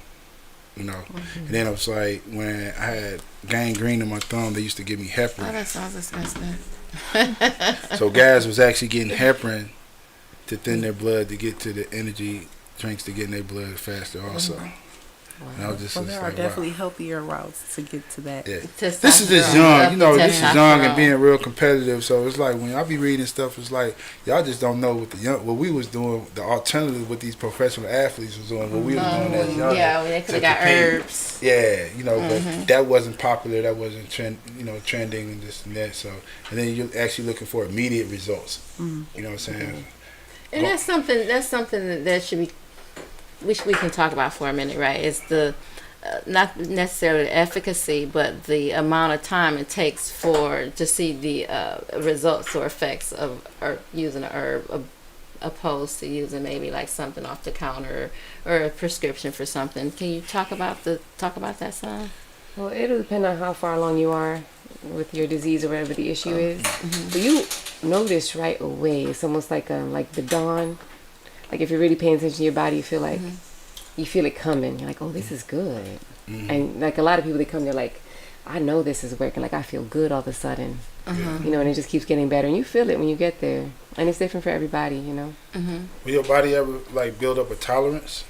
You know, and then it was like when I had gangrene in my thumb, they used to give me Oh, heparin. that sounds disgusting. So guys was actually getting heparin to thin their blood to get to the energy drinks to get in their blood faster also. And I was just, Well, just there are like, definitely wow. healthier routes to get to that. Yeah. Testosterone. This is just young, you know. This is young and Testosterone. being real competitive. So it's like when I be reading stuff, it's like y'all just don't know what we was doing. The alternative, what these professional athletes was doing, what we was doing as young. Yeah, they could have got herbs. Yeah, you know, but that wasn't popular. That wasn't trending and this and that. So, and then you're actually looking for immediate results. You know what I'm saying? And that's something that should be we can talk about for a minute, right? It's the not necessarily the efficacy, but the amount of time it takes to see the results or effects of using an herb opposed to using maybe like something off the counter or a prescription for something. Can you talk about that some? Well, it'll depend on how far along you are with your disease or whatever the issue is. But you notice right away. It's almost like the dawn. Like if you're really paying attention to your body, you feel like you feel it coming. You're like, oh, this is good. And like a lot of people, they come, they're like, I know this is working. Like I feel good all of a sudden. You know, and it just keeps getting better. And you feel it when you get there. And it's different for everybody, you know. Will your body ever like build up a tolerance?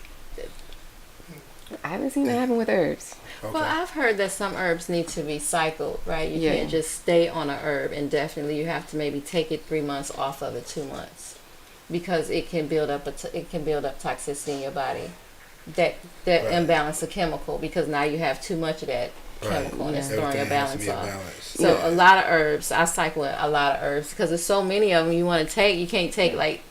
I haven't seen that happen with herbs. Okay. Well, I've heard that some herbs need to be cycled, right? You Yeah. can't just stay on a herb indefinitely. You have to maybe take it 3 months, off of it 2 months, because it can build up toxicity in your body. That Right. imbalance of chemical, because now you have too much of that chemical and it's throwing your Everything has to balance be a off. balance. So a lot of herbs, I cycle a lot of herbs because there's so many of them you want to take. You can't take like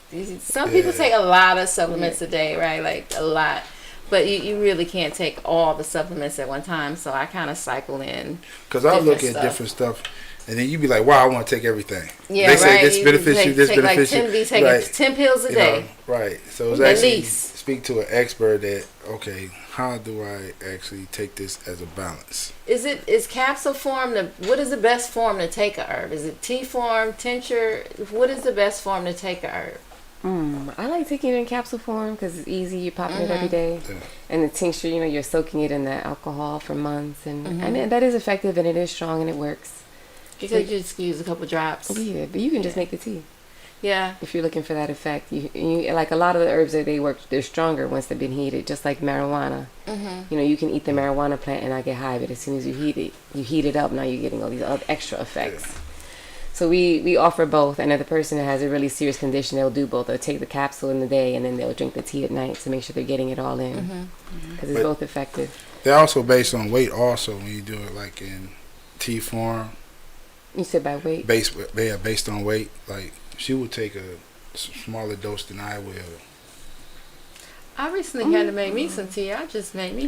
some people Yeah. take a lot of supplements a day, right? Like a lot. But you really can't take all the supplements at one time. So I kind of cycle in. Because I look different at stuff. different stuff, and then you be like, "Wow, I want to take everything." Yeah, they say right. this You benefits you, this take benefits like 10, you. be taking Right. 10 pills a You day. know, right. So it's At actually least. speak to an expert that okay, how do I actually take this as a balance? Is capsule form what is the best form to take a herb? Is it tea form, tincture? What is the best form to take a herb? I like taking it in capsule form because it's easy. You're popping it every day. Yeah. And the tincture, you know, you're soaking it in the alcohol for months. And that is effective and it is strong and it works. You could just use a couple drops. Yeah, but you can just make the tea. Yeah. If you're looking for that effect, you like a lot of the herbs that they're stronger once they've been heated, just like marijuana. You know, you can eat the marijuana plant and not get high, but as soon as you heat it up, now you're getting all these other extra effects. So we offer both, and if the person that has a really serious condition, they'll do both. They'll take the capsule in the day, and then they'll drink the tea at night to make sure they're getting it all in, because it's both effective. They're also based on weight also when you do it like in tea form. You said by weight? Based on weight. Like, she would take a smaller dose than I will. I recently had to make me some tea. I just made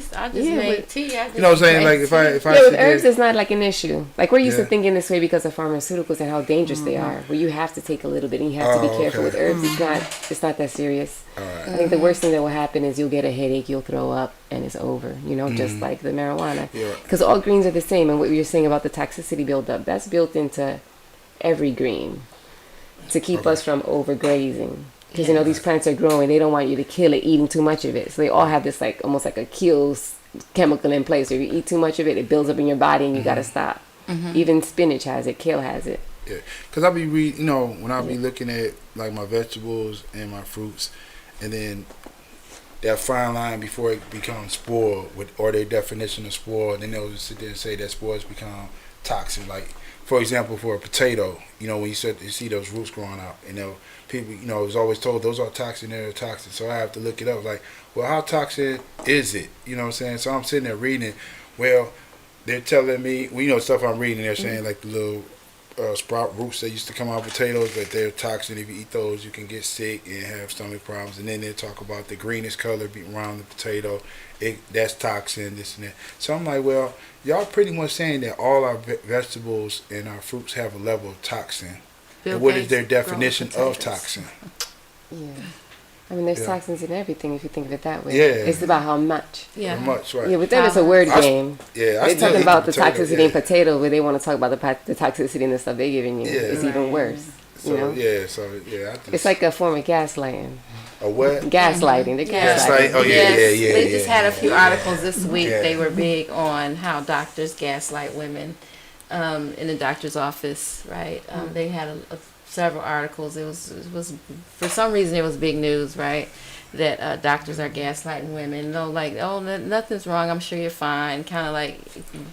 tea. You know what I'm saying? Like if I with herbs, it's not like an issue. Like we're used to Yeah. thinking this way because of pharmaceuticals and how dangerous they are. Where you have to take a little bit and you have to be careful. With herbs, it's not that serious. All right. I think the worst thing that will happen is you'll get a headache, you'll throw up, and it's over. You know, just like the marijuana. Yeah. Because all greens are the same. And what you're saying about the toxicity buildup, that's built into every green to keep us from overgrazing. Because, you know, these plants are growing. They don't want you to kill it eating too much of it. So they all have this, like, almost like a kill chemical in place. So if you eat too much of it, it builds up in your body and you got to stop. Even spinach has it. Kale has it. Yeah. Because I be reading, you know, when I be looking at, like, my vegetables and my fruits, and then that fine line before it becomes spoiled, or their definition of spoiled, then they'll just sit there and say that spoils become toxic. Like, for example, for a potato, you know, when you see those roots growing out, you know, people, you know, was always told those are toxic, they're toxic. So I have to look it up. Like, well, how toxic is it? You know what I'm saying? So I'm sitting there reading it. Well, they're telling me, well, you know, stuff I'm reading, they're saying like the little sprout roots that used to come out of potatoes, but they're toxic. If you eat those, you can get sick and have stomach problems. And then they talk about the greenish color around the potato. That's toxin, this and that. So I'm like, well, y'all pretty much saying that all our vegetables and our fruits have a level of toxin. And what is their definition of toxin? Yeah. I mean, there's toxins in everything if you think of it that way. Yeah. It's about how much. How much, right? Yeah, but then it's a word game. They're talking about the toxicity in potato, but they want to talk about the toxicity in the stuff they're giving you. Yeah. It's even worse. So, you know? It's like a form of gaslighting. A what? Gaslighting. They're gaslighting. Oh, yeah. They just had a few articles this week. They were big on how doctors gaslight women in the doctor's office, right? They had several articles. It was for some reason it was big news, right? That doctors are gaslighting women. No, like, oh, nothing's wrong. I'm sure you're fine. Kind of like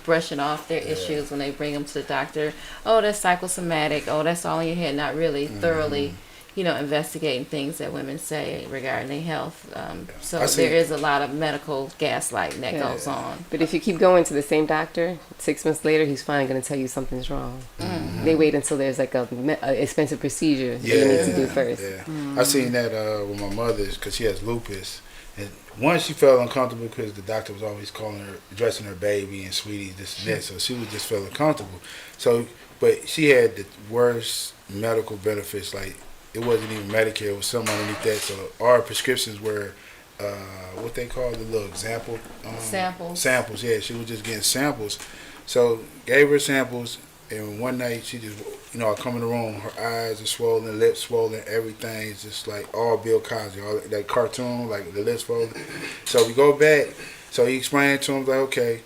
brushing off their issues when they bring them to the doctor. Oh, that's psychosomatic. Oh, that's all in your head. Not really thoroughly, you know, investigating things that women say regarding their health. So there is a lot of medical gaslighting that goes on. But if you keep going to the same doctor, 6 months later, he's finally going to tell you something's wrong. They wait until there's like a expensive procedure that you need to do first. I seen that with my mother because she has lupus. And once she felt uncomfortable because the doctor was always addressing her baby and sweetie, this and that. So she would just feel uncomfortable. So, but she had the worst medical benefits. Like, it wasn't even Medicare, it was something underneath that. So our prescriptions were what they call the little example samples. Yeah, she was just getting samples. So gave her samples, and one night she just, you know, I come in the room, her eyes are swollen, lips swollen, everything is just like all Bill Cosby, all that cartoon, like the lips swollen. So we go back. So he explained to him, like, okay,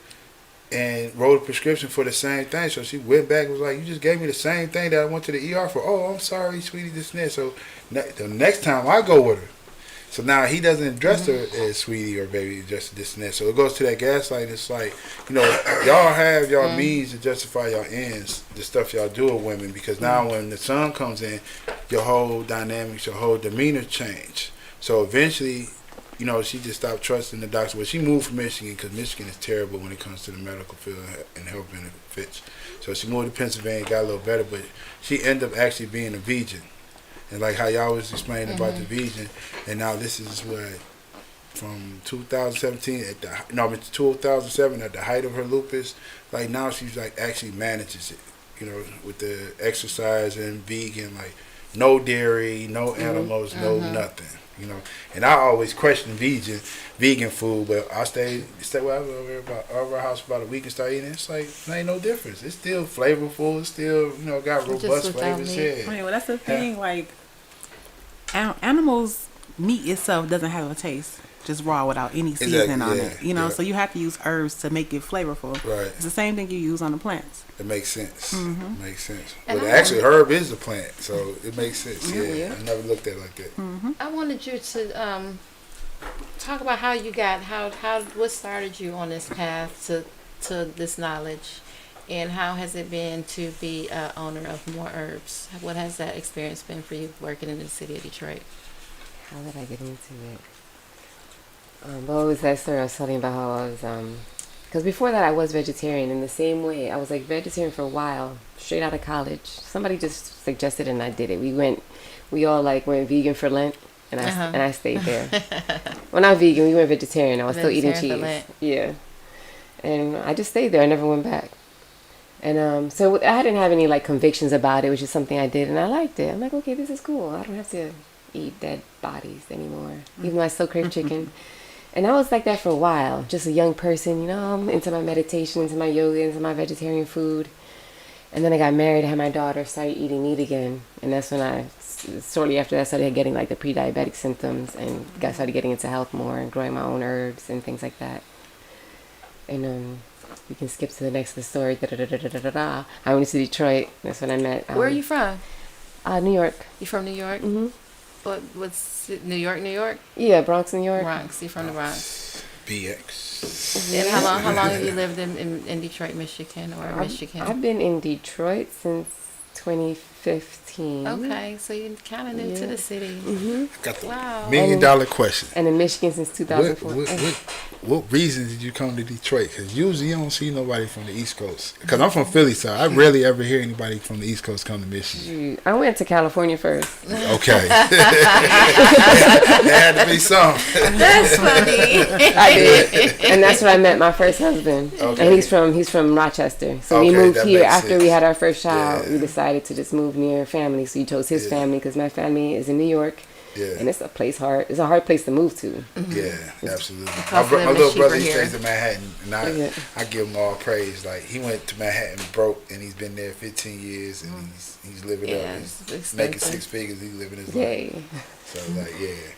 and wrote a prescription for the same thing. So she went back and was like, you just gave me the same thing that I went to the ER for. Oh, I'm sorry, sweetie, this and that. So the next time I go with her. So now he doesn't address her as sweetie or baby, just this and that. So it goes to that gaslighting. It's like, you know, y'all have y'all means to justify y'all ends, the stuff y'all do with women. Because now when the son comes in, your whole dynamics, your whole demeanor change. So eventually, you know, she just stopped trusting the doctor. Well, she moved from Michigan because Michigan is terrible when it comes to the medical field and health benefits. So she moved to Pennsylvania, got a little better, but she ended up actually being a vegan. And like how y'all was explaining about the vegan, and now this is what, from 2017, 2007 at the height of her lupus, like now she's like actually manages it, you know, with the exercise and vegan, like no dairy, no animals, no nothing. You know, and I always question vegan food, but I stay over our house about a week and start eating. It's like it ain't no difference. It's still flavorful. It's still, you know, got robust flavors. Right, well, that's the thing. Like animals, meat itself doesn't have a taste. just raw without any seasoning on yeah, it. You know, yeah. so you have to use herbs to make it flavorful. Right. It's the same thing you use on the plants. It makes sense. Mm-hmm. Makes sense. And But I actually, herb is the plant, so it makes sense. Yeah. Yeah, I never looked at it like that. Mm-hmm. I wanted you to talk about how you got what started you on this path to this knowledge, and how has it been to be owner of more herbs? What has that experience been for you working in the city of Detroit? How did I get into it? What was that story I was telling about how I was, because before that I was vegetarian in the same way. I was like vegetarian for a while, straight out of college. Somebody just suggested and I did it. We all like went vegan for Lent, and I stayed there. Well, not vegan, we went vegetarian. I was still eating Vegetarian for cheese. Lent. Yeah. And I just stayed there. I never went back. And so I didn't have any like convictions about it. It was just something I did and I liked it. I'm like, okay, this is cool. I don't have to eat dead bodies anymore, even though I still crave chicken. And I was like that for a while, just a young person, you know, I'm into my meditation, into my yoga, into my vegetarian food. And then I got married, I had my daughter, started eating meat again. And that's when shortly after that, started getting like the pre-diabetic symptoms and started getting into health more and growing my own herbs and things like that. And we can skip to the next of the story. I went to Detroit. That's when I met. Where are you from? New York. You from New York? Mm-hmm. What's New York? New York? Yeah, Bronx, New York. Bronx. You from the Bronx? BX. And how long have you lived in Detroit, Michigan, or Michigan? I've been in Detroit since 2015. Okay, so you're kind of new to the city. Mm-hmm. Got the Wow. $1 million question. And in Michigan since 2004. What reason did you come to Detroit? Because usually you don't see nobody from the East Coast. Because I'm from Philly, so I rarely ever hear anybody from the East Coast come to Michigan. I went to California first. Okay. There had to be some. That's funny. I did, and that's where I met my first husband. Okay. And he's from Rochester. So we Okay, moved that here makes after sense. we had our first child. Yeah. We decided to just move near family. So he chose his Yeah. family because my family is in New York, Yeah. and it's a hard place to move to. Yeah, absolutely. cost My of living little is brother, cheaper he here. stays in Manhattan, and Yeah. I give him all praise. Like, he went to Manhattan broke, and he's been there 15 years, and he's living Yeah, up. it's He's making expensive. 6 figures. He's living his life. Yay. So, like, yeah.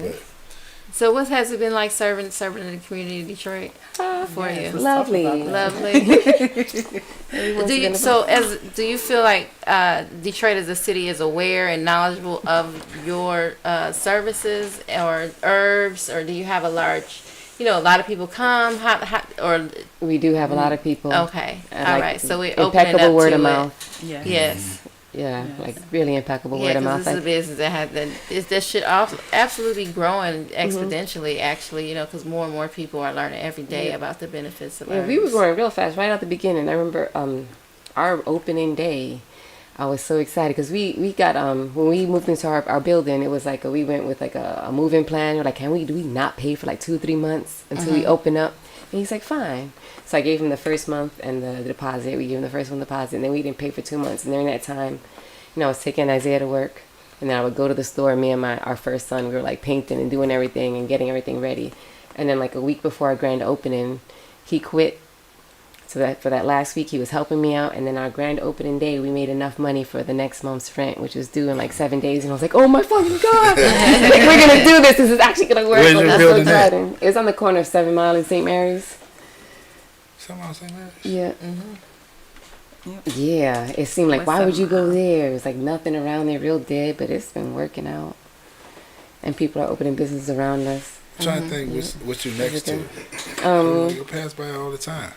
But So what has it been like serving in the community of Detroit for you? Lovely. Lovely. Do you feel like Detroit as a city is aware and knowledgeable of your services or herbs, or do you have a large, a lot of people come? Or We do have a lot of people. okay, all like right. So we open it impeccable up word to of it. mouth. Yeah. Yes. Yeah, Yes. like really impeccable Yeah, word of because mouth. this is a business that that should absolutely growing exponentially. Actually, because more and more people are learning every day about the benefits of Yeah, we were herbs. growing real fast right at the beginning. I remember our opening day. I was so excited because we got when we moved into our building, it was like we went with like a moving plan. We're like, do we not pay for like 2-3 months until we open up? And he's like, fine. So I gave him the first month and the deposit. We gave him the first one deposit, and then we didn't pay for 2 months. And during that time, I was taking Isaiah to work, and then I would go to the store. Me and our first son, we were like painting and doing everything and getting everything ready. And then like a week before our grand opening, he quit. So that for that last week, he was helping me out. And then our grand opening day, we made enough money for the next month's rent, which was due in like 7 days. And I was like, oh my fucking God. Like, we're going to do this. This is actually going to work. Where's Like, your I'm so building at? excited. It's on the corner of 7 Mile and St. Mary's. somehow say that. Yeah. Yep. Yeah. It seemed like, West why would 7 you go Mile. there? It was like nothing around there, real dead, but it's been working out. And people are opening businesses around us. I'm trying to think what you next to. Um, You pass by all the time.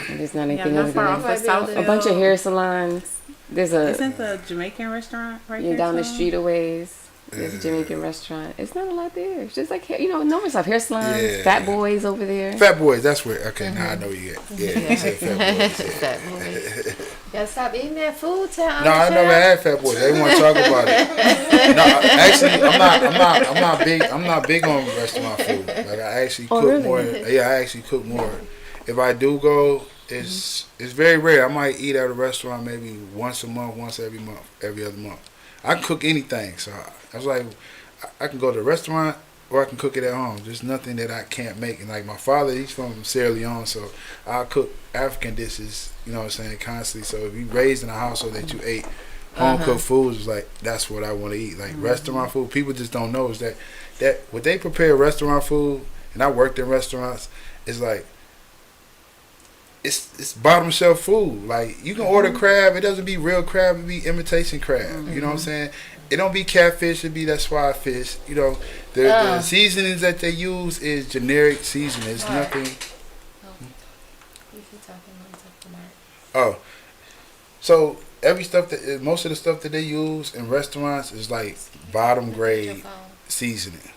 There's not Yeah, anything not other far than off of Southfield. a bunch of hair salons. There's Isn't the Jamaican restaurant right there? down the too? street a ways. There's a Jamaican restaurant. It's not a lot there. It's just like normal stuff. Hair salons, Yeah. Fat Boys over there. Fat Boys, that's where. Okay, now I know you at. Yeah, you said Fat Boys. Yeah. Fat boys. Gotta stop eating that food, town. No, I never had Fat Boys. They want to talk about it. No, actually, I'm not big on restaurant food. Like, I actually cook really? more. Yeah, I actually cook more. If I do go, it's very rare. I might eat at a restaurant maybe once a month, once every month, every other month. I can cook anything, so I was like, I can go to a restaurant or I can cook it at home. There's nothing that I can't make. And like my father, he's from Sierra Leone, so I cook African dishes, you know what I'm saying, constantly. So if you raised in a household that you ate home cooked foods is like that's what I want to eat. Like restaurant food, people just don't know is that what they prepare restaurant food, and I worked in restaurants, is like it's bottom shelf food. Like you can order crab, it doesn't be real crab, it be imitation crab. You know what I'm saying? It don't be catfish, it be that swai fish. You know, the seasonings that they use is generic seasonings. Nothing. Oh, so most of the stuff that they use in restaurants is like bottom grade seasoning.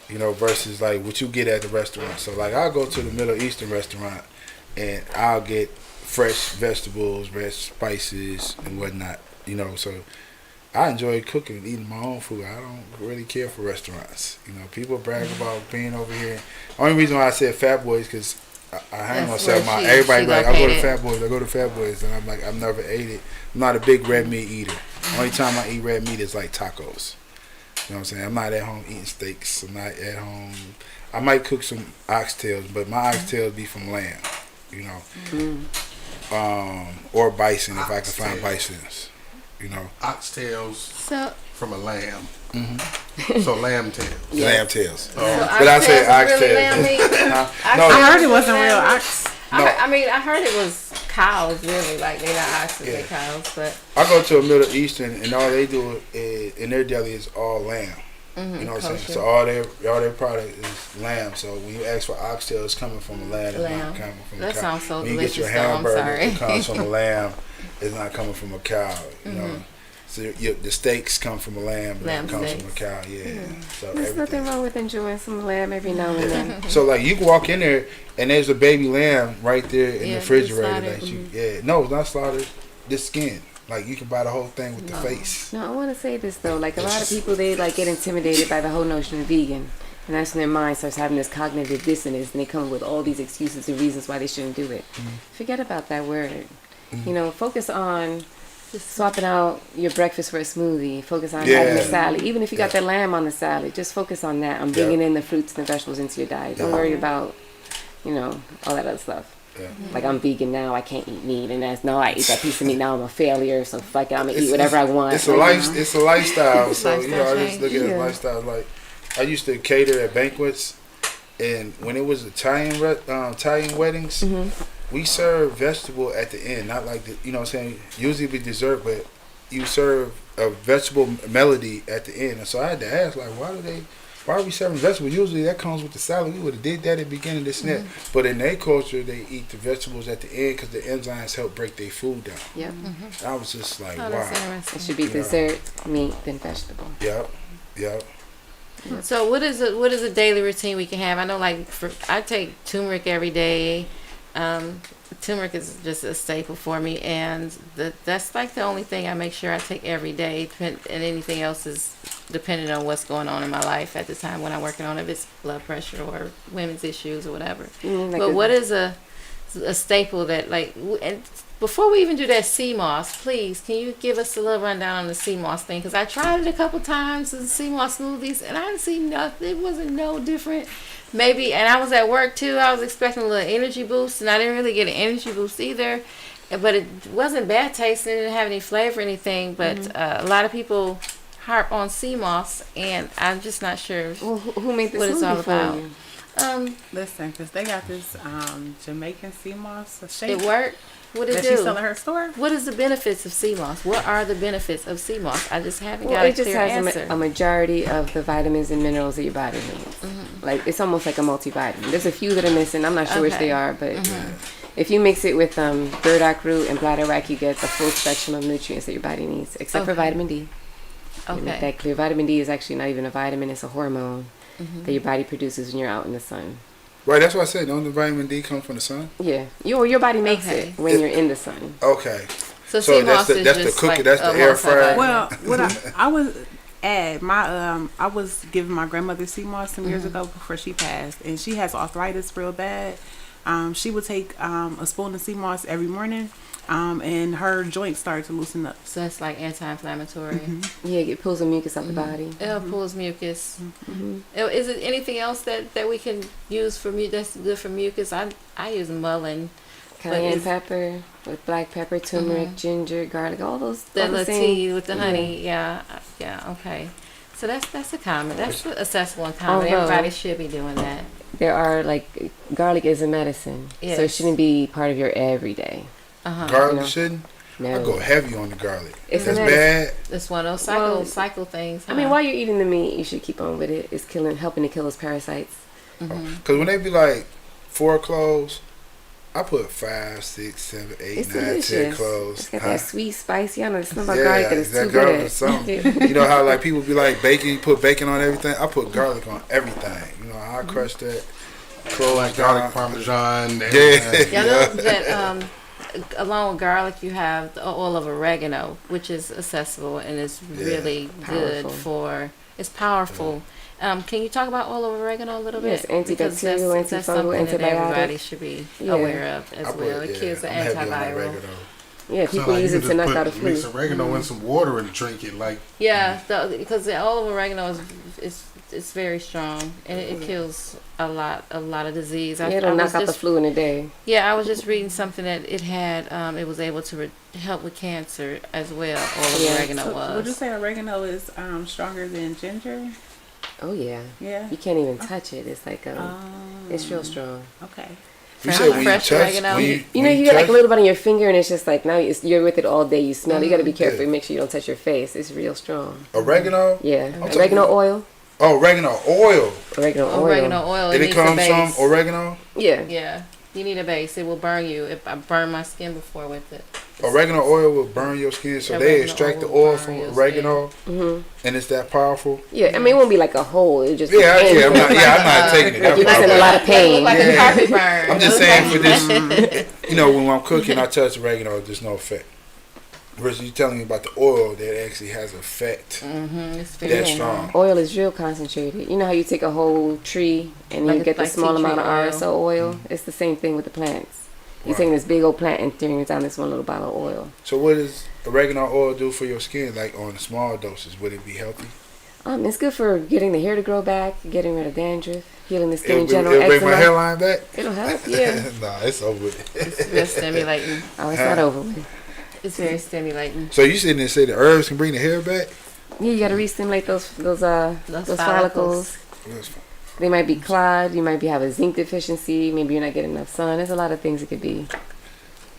You know, versus like what you get at the restaurant. So like I'll go to the Middle Eastern restaurant and I'll get fresh vegetables, fresh spices and whatnot. You know, so I enjoy cooking and eating my own food. I don't really care for restaurants. You know, people brag about being over here. Only reason why I said Fat Boys because I hang myself. Everybody like I go to Fat Boys. I go to Fat Boys, and I'm like I've never ate it. I'm not a big red meat eater. Only time I eat red meat is like tacos. You know what I'm saying? I'm not at home eating steaks. I'm not at home. I might cook some oxtails, but my oxtails be from lamb. You know, or bison if I can find bisons. You know, oxtails from a lamb. So lamb tails. Lamb tails. So But I say oxtails. Really No, I heard it wasn't real ox. No. I heard it was cows, really. Like, they're not oxen, they're cows. But I go to a Middle Eastern, and all they do is, in their deli is all lamb. You know what I'm saying? So all their product is lamb. So when you ask for oxtail, it's coming from a lamb. It's not coming from a cow. That sounds so when you delicious, get your though. I'm hamburger, sorry. it comes from a lamb. It's not coming from a cow. You know. So the steaks come from a lamb, but it comes from a cow. Yeah. So There's nothing wrong with enjoying some lamb every now and then. So like you can walk in there and there's a baby lamb right there in the refrigerator. That no, it's not slaughtered. The skin. Like you can buy the whole thing with the face. No, I want to say this though. Like a lot of people, they like get intimidated by the whole notion of vegan, and that's when their mind starts having this cognitive dissonance, and they come up with all these excuses and reasons why they shouldn't do it. Forget about that word. You know, focus on swapping out your breakfast for a smoothie. Focus on having a salad. Even if you got the lamb on the salad, just focus on that. I'm bringing in the fruits and the vegetables into your diet. Don't worry about, you know, all that other stuff. Like I'm vegan now, I can't eat meat, and I eat that piece of meat now, I'm a failure. So fuck it, I'm gonna eat whatever I want. It's a lifestyle. So you know, I just look at it as a lifestyle. Like I used to cater at banquets, and when it was Italian weddings, we serve vegetable at the end, not like you know what I'm saying. Usually be dessert, but you serve a vegetable melody at the end. And so I had to ask, like, why are we serving vegetables? Usually that comes with the salad. We would have did that at the beginning, this and that. But in their culture, they eat the vegetables at the end because the enzymes help break their food down. Yep. I was just like, wow. It should be dessert, meat, then vegetable. Yep. So what is a daily routine we can have? I know, like, I take turmeric every day. Turmeric is just a staple for me, and that's like the only thing I make sure I take every day, and anything else is depending on what's going on in my life at the time when I'm working on it, if it's blood pressure or women's issues or whatever. But what is a staple that, like, and before we even do that sea moss, please, can you give us a little rundown on the sea moss thing? Because I tried it a couple times, the sea moss smoothies, and I didn't see nothing. It wasn't no different. Maybe, and I was at work too. I was expecting a little energy boost, and I didn't really get an energy boost either. But it wasn't bad tasting. It didn't have any flavor or anything. But a lot of people harp on sea moss, and I'm just not sure Who made this what it's all about. Listen, because they got this Jamaican sea moss shake. It worked. What did that it she do? sell at her store. What is the benefits of sea moss? What are the benefits of sea moss? I just haven't Well, got a it just clear has answer. a majority of the vitamins and minerals that your body needs. Like it's almost like a multivitamin. There's a few that are missing. I'm not sure which they are, but if you mix it with burdock root and bladderwrack, you get the full spectrum of nutrients that your body needs, except for vitamin D. To make that clear, vitamin D is actually not even a vitamin; it's a hormone that your body produces when you're out in the sun. Right, that's what I said. Don't the vitamin D come from the sun? Yeah, your body makes it when you're in the sun. Okay. So sea that's moss is the just cookie. like That's the a air fryer. Well, what I was at my I was giving my grandmother sea moss some years ago before she passed, and she has arthritis real bad. She would take a spoon of sea moss every morning, and her joints started to loosen up. So it's like anti-inflammatory. Yeah, it pulls the mucus out the body. It pulls mucus. Is it anything else that we can use for that's good for mucus? I use mullein Cayenne pepper with black pepper, turmeric, ginger, garlic, all those. The all the little same. tea with the honey, yeah, okay. So that's accessible and common. Although- Everybody should be doing that. There are like garlic is a medicine, so it Yes. shouldn't be part of your everyday. Garlic You know? shouldn't. No, I go heavy on the garlic. It's That's a bad. It's one of those Well, cycle things. I mean, while you're eating the meat, you should keep on with it. It's helping to kill those parasites. Because when they be like 4 cloves, I put 5, 6, 7, 8, It's 9, 10 delicious. cloves. It's got Huh? that sweet, spicy. I know it's not about Yeah, garlic that is that too garlic good. is something. You know how like people be like bacon, you put bacon on everything? I put garlic on everything. You know, I crush that. Clove, Like garlic parmesan. And, Yeah. Y'all know that along with garlic, you have the oil of oregano, which is accessible and is really good Powerful. for. It's powerful. Can you talk about oil of oregano a little Yes, bit? Because antibacterial, that's antifungal, something that everybody antibiotic. should be Yeah. aware of as I well. put, It kills the I'm heavy on antiviral. oregano. Yeah, So, people like, use you it to just knock out a flu. mix oregano in some water and drink it. Like Yeah, because the oil of oregano is it's very strong and it kills a lot of disease. Yeah, it'll knock out the flu in a day. Yeah, I was just reading something that it had. It was able to help with cancer as well. Oil of Yeah. oregano So would you was. say oregano is stronger than ginger? Oh yeah. Yeah. You can't even touch it. It's like it's real strong. Okay. You said when you Fresh touch, oregano. when You know, when you get like a touch- little bit on your finger, and it's just like now you're with it all day. You smell. You got to be careful. Yeah. Make sure you don't touch your face. It's real strong. oregano. Yeah, talking oregano about- oil. Oh, oregano oil. Oregano oil. Oregano oil. Did it needs a come base. some oregano? Yeah. Yeah, you need a base. It will burn you. I burned my skin before with it. Oregano oil will burn your skin, so they Oregano extract the oil will oil burn from your oregano, Mhm. and it's that powerful. Yeah. I mean, it won't be like a hole. It just Yeah, be yeah, I'm not, painful. yeah, I'm not taking it. Like you're That just in a far. lot of pain. Like Yeah. a carpet burn. I'm just saying for this, you know, when I'm cooking, I touch oregano, there's no effect. Whereas you telling me about the oil that actually has effect. It's very That's strong. Oil is real concentrated. You know how you take a whole tree and Like you get the like small tea amount of tree oil. RSO oil? It's the same thing with the plants. You're Wow. taking this big old plant and throwing it down this one little bottle of oil. So what does oregano oil do for your skin? Like on small doses, would it be healthy? It's good for getting the hair to grow back, getting rid of dandruff, healing the skin in It'll general. bring my eczema. hairline back. It'll help, yeah. Nah, it's over with. It's real stimulating. Oh, it's not over with. It's very stimulating. So you sitting there say the herbs can bring the hair back? Yeah, you gotta re-stimulate those follicles. follicles. They might be clogged. You might have a zinc deficiency. Maybe you're not getting enough sun. There's a lot of things it could be.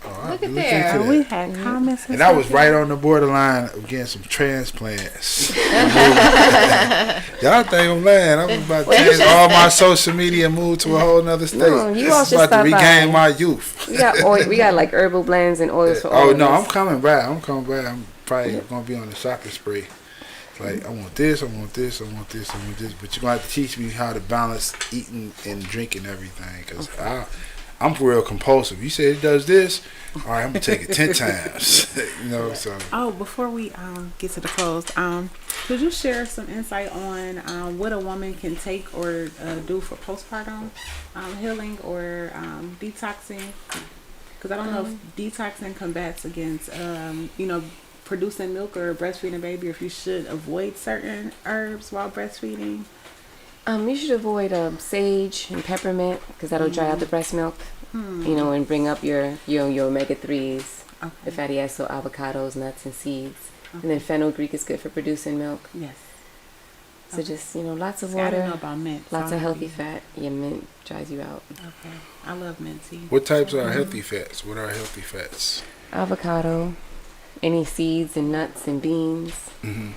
Look at there. into We that. had comments. And I was right on the borderline of getting some transplants. Y'all think I'm lying. I'm about to change all my social media and move to a whole nother state. No, you This all is should about to stop regain by. my youth. We got oil. We got like herbal blends and oils for all Oh of no, us. I'm coming back. I'm probably gonna be on the shopping spree. It's like I want this, I want this, I want this, I want this. But you're gonna have to teach me how to balance eating and drinking everything, because I'm for real compulsive. You say it does this, all right, I'm gonna take it 10 times. You know, so Oh, before we get to the close, could you share some insight on what a woman can take or do for postpartum healing or detoxing? Because I don't know if detoxing combats against, producing milk or breastfeeding a baby, or if you should avoid certain herbs while breastfeeding. You should avoid sage and peppermint because that'll dry out the breast milk. You know, and bring up your omega-3s, the fatty acids, so avocados, nuts, and seeds. And then fenugreek is good for producing milk. Yes. So just, lots of See, I didn't know water, about mint. lots so of I healthy might fat. Yeah, mint dries you out. be- Okay. I love mint tea. what types are healthy fats? What are healthy fats? Avocado, any seeds and nuts and beans. Mm-hmm.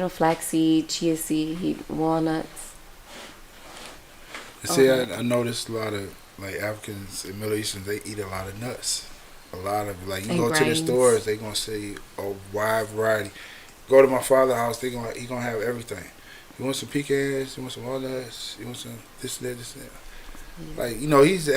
Flaxseed, chia seed, walnuts. See, I noticed a lot of like Africans and Middle Easterns, they eat a lot of nuts. A lot of like you And go to the grains. stores, they gonna see a wide variety. Go to my father's house, he gonna have everything. You want some pecans? You want some walnuts? You want some this and that, this and that. Like he's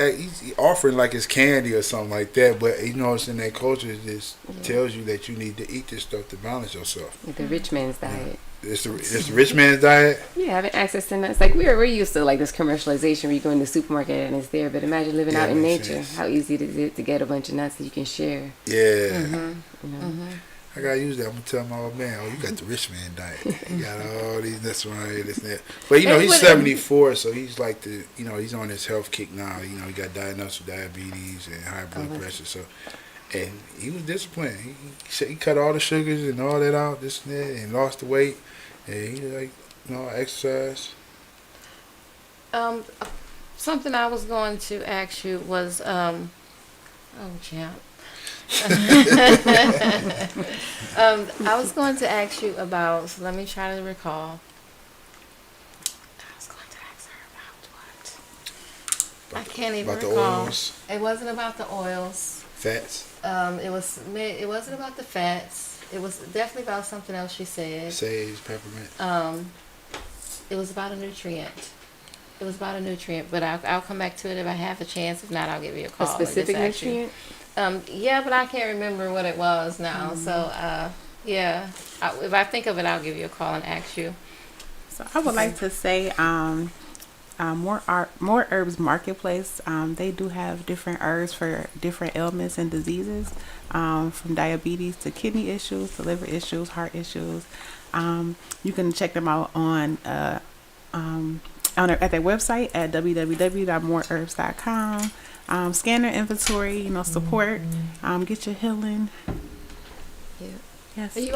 offering like it's candy or something like that, but it's in that culture. It just tells you that you need to eat this stuff to balance yourself. The rich man's diet. It's the rich man's diet. Yeah, having access to nuts. Like we're used to like this commercialization where you go in the supermarket and it's there. But imagine living Yeah, out in makes nature. sense. How easy it is to get a bunch of nuts that you can share. Yeah. You know? I gotta use that. I'm gonna tell my old man, oh, you got the rich man diet. You got all these nuts around here, this and that. But you know, he's 74, so he's like he's on his health kick now. You know, he got diagnosed with diabetes and high blood pressure. So, and he was disciplined. He cut all the sugars and all that out, this and that, and lost the weight. And he like, exercise. Something I was going to ask you was, oh, champ. I was going to ask you about, so let me try to recall. I was going to ask her about what? I can't even About recall. the oils, It wasn't about the oils. fats, It wasn't about the fats. It was definitely about something else she said. sage, peppermint. It was about a nutrient. It was about a nutrient, but I'll come back to it if I have a chance. If not, I'll give you a call. A and just specific ask you. nutrient? Yeah, but I can't remember what it was now. So, yeah, if I think of it, I'll give you a call and ask you. So I would like to say, more herbs marketplace. They do have different herbs for different ailments and diseases, from diabetes to kidney issues to liver issues, heart issues. You can check them out at their website at www.moreherbs.com. Scan their inventory, support, get your healing. Yeah. Yes. And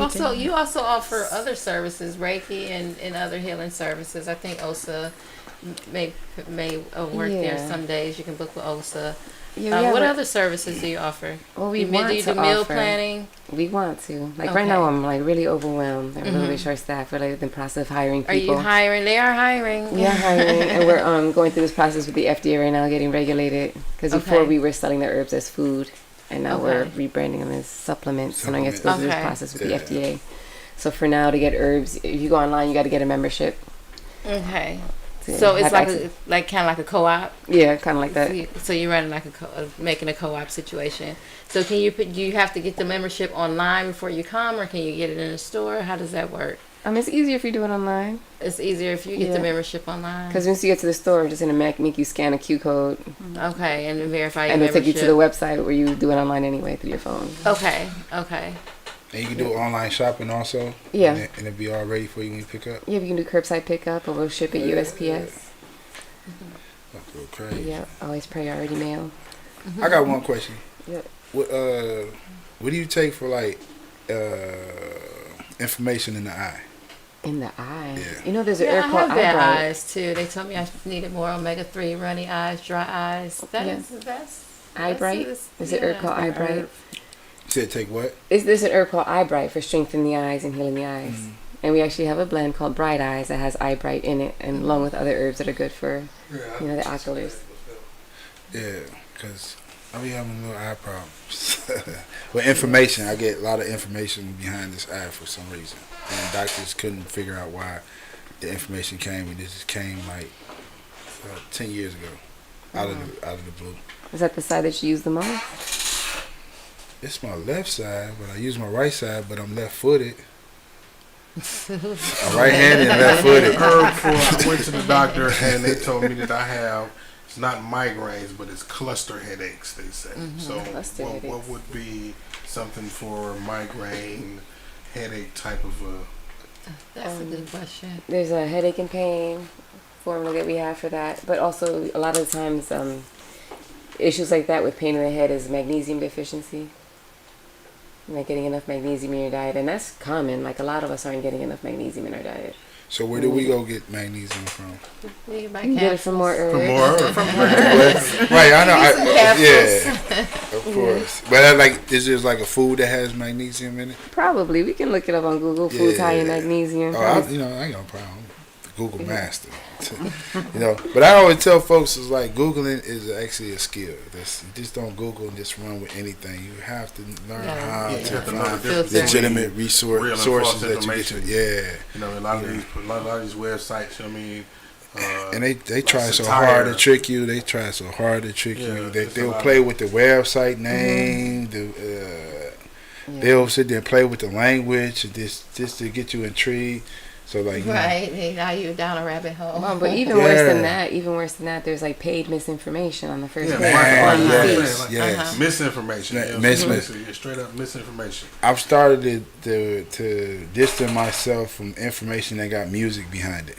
you also offer other services, Reiki and other healing services. I think OSA may work there Yeah. some days. You can book with OSA. Yeah, What other services do you offer? Well, we do want you to do meal offer. planning? We want to. Like Okay. right now, I'm like really overwhelmed. I'm a little bit short staffed. We're like in the process of hiring Are people. you hiring? They are hiring. We are hiring, and we're going through this process with the FDA right now, getting regulated. Because before Okay. we were selling the herbs as food, and now we're Okay. rebranding them as supplements. And I guess go Supplements. through this Okay. process with Yeah. the FDA. So for now, to get herbs, if you go online, you got to get a membership. Okay. to So it's have like access. kind of like a co-op. Yeah, kind of like that. So you're running like making a co-op situation. So do you have to get the membership online before you come, or can you get it in the store? How does that work? It's easier if you do it online. It's easier if you get the membership online. Because once you get to the store, it's just going to make you scan a Q code, Okay, and verify your and they'll membership. take you to the website where you do it online anyway through your phone. Okay. And you can do online shopping also. Yeah. And it'll be all ready for you when you pick up. Yeah, we can do curbside pickup, or we'll ship it USPS. That's real crazy. Yeah, always priority mail. I got one question. Yep. What do you take for like inflammation in the eye? In the eye. Yeah. There's an Yeah, herb I called have bad eye eyes too. They told me I needed more omega-3, runny eyes, dry eyes. That's Eye bright. There's an herb called eye bright. You said take what? There's an herb called eye bright for strengthening the eyes and healing the eyes. And we actually have a blend called Bright Eyes that has eye bright in it, and along with other herbs that are good for the oculars. Yeah, because I be having little eye problems. With information, I get a lot of information behind this eye for some reason. And doctors couldn't figure out why the information came. And this just came like 10 years ago out of the blue. Is that the side that you use the most? It's my left side, but I use my right side, but I'm left-footed. I'm right-handed and left-footed. Herb for I went to the doctor and they told me that I have, it's not migraines, but it's cluster headaches, they say. So Cluster what headaches. would be something for migraine headache type of a... That's a good question. There's a headache and pain formula that we have for that, but also a lot of the times issues like that with pain in the head is magnesium deficiency. Not getting enough magnesium in your diet, and that's common. Like a lot of us aren't getting enough magnesium in our diet. So where do we go get magnesium from? You You can get it from more herbs. For more herb. Right, I know. capsules. Yeah, of course. But is there like a food that has magnesium in it? Probably. We can look it up on Google. Foods high in Yeah. magnesium. Oh, I ain't no problem. The Google master. But I always tell folks is like Googling is actually a skill. You just don't Google and just run with anything. You have to learn how You to have to know the find difference legitimate between real and sources false that you get information. to. Yeah. You know, a lot of these websites, you know what I mean? And they try like so satire. hard to trick you. They try so hard to trick Yeah, you. it's a They'll lot play of- with the website name. They'll sit there and play with the language just to get you intrigued. So like, you know, Right. And now you're down a rabbit hole. Well, but even worse than that, there's like paid misinformation on the first page. man, All you yes, see. yes. Misinformation. Yeah, You know, mis- straight up misinformation. I've started to distance myself from information that got music behind it,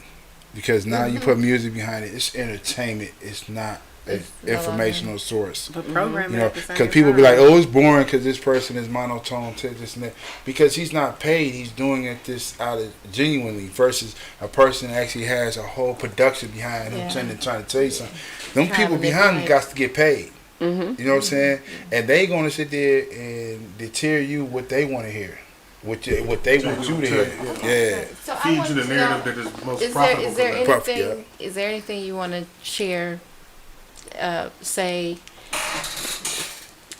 because now you put music behind it, it's entertainment. It's not an It's no informational source. But programming, You know, at the same because people be time. like, "Oh, it's boring because this person is monotone to this and that." Because he's not paid, he's doing it this out of genuinely. Versus a person that actually has a whole production behind him, trying to tell you something. Them Trying people to behind him make got to get paid. Mm-hmm. You know what I'm saying? And they gonna sit there and deter you what they want to hear, what they want you to hear. Yeah. So I Feed want you the to narrative know, that is most is profitable. there, is there for them. anything is there anything you want to share, say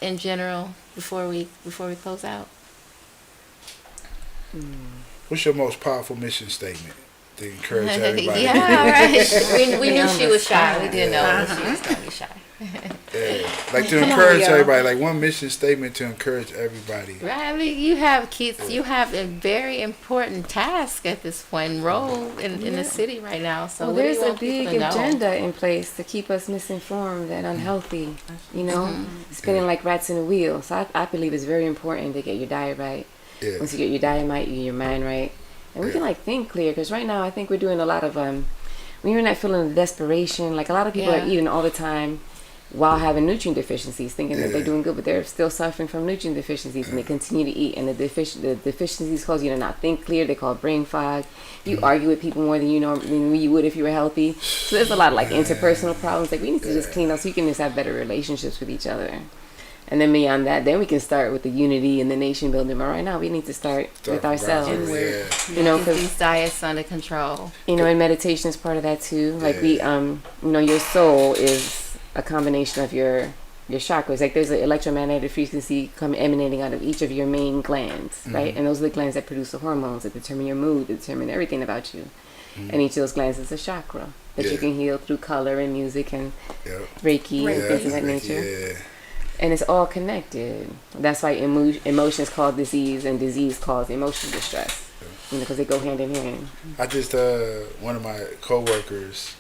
in general before we close out? What's your most powerful mission statement to encourage everybody? Yeah, right. We knew she was shy. We Yeah. didn't know she was gonna be shy. Yeah. Like to encourage everybody, like one mission statement to encourage everybody. Right. I mean, you have kids. You have a very important task at this point, role in the city right now. So Well, what do there's you a want people big to know? agenda in place to keep us misinformed and unhealthy. You know, spinning like rats in a wheel. So I believe it's very important to get your diet right. Yeah. Once you get your diet right, you get your mind right, and we can like think clear. Because right now, I think we're doing a lot of when you're not feeling the desperation. Like a lot of people are eating all the time while having nutrient deficiencies, thinking that they're doing good, but they're still suffering from nutrient deficiencies, and they continue to eat. And the deficiencies cause you to not think clear. They call it brain fog. You argue with people more than you would if you were healthy. So there's a lot of like interpersonal problems. Like we need to just clean up so you can just have better relationships with each other. And then beyond that, then we can start with the unity and the nation building. But right now, we need to start with ourselves. Yeah. You know, Get because these diets under control. and meditation is part of that too. Like we, your soul is a combination of your chakras. Like there's an electromagnetic frequency emanating out of each of your main glands, right? And those are the glands that produce the hormones that determine your mood, that determine everything about you. And each of those glands is a chakra that you can heal through color and music and Reiki and things of that nature. Yeah. And it's all connected. That's why emotions cause disease and disease cause emotional distress. Because they go hand in hand. I just one of my coworkers,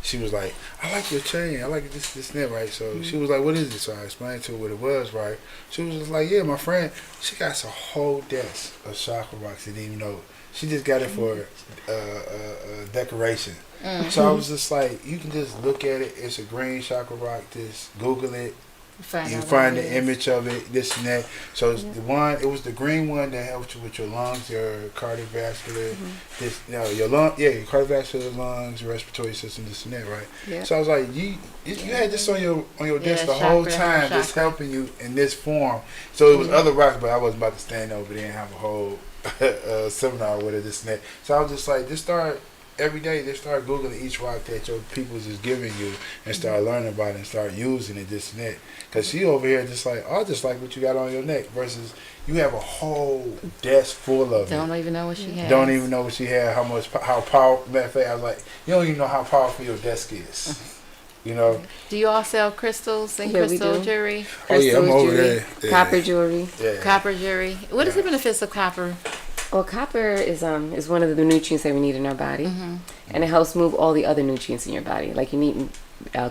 she was like, "I like your chain. I like this and that, right?" So she was like, "What is it?" So I explained to her what it was, right? She was just like, "Yeah, my friend, she got a whole desk of chakra rocks. She didn't even know. She just got it for decoration." So I was just like, "You can just look at it. It's a green chakra rock. Just Google it. You find the image of it, this and that." So it's it was the green one that helps you with your lungs, your cardiovascular, your your cardiovascular, lungs, respiratory system, this and that, right? Yeah. So I was like, you had this on your desk the whole time, just helping you in this form. So it was other rocks, but I wasn't about to stand over there and have a whole seminar with it, this and that. So I was just like, just start. Every day, they start Googling each rock that your peoples is giving you and start learning about it and start using it, this and that. Because she over here just like, "I just like what you got on your neck," versus you have a whole desk full of it. Don't even know what she has. Don't even know what she had, how powerful. Matter of fact, I was like, you don't even know how powerful your desk is. You know? Do you all sell crystals and Yeah, we crystal do. jewelry? Oh yeah, I'm Crystals, over jewelry, there. Yeah. Copper jewelry. Yeah. Copper jewelry. What is the benefits of copper? Well, copper is one of the nutrients that we need in our body, and it helps move all the other nutrients in your body. Like you need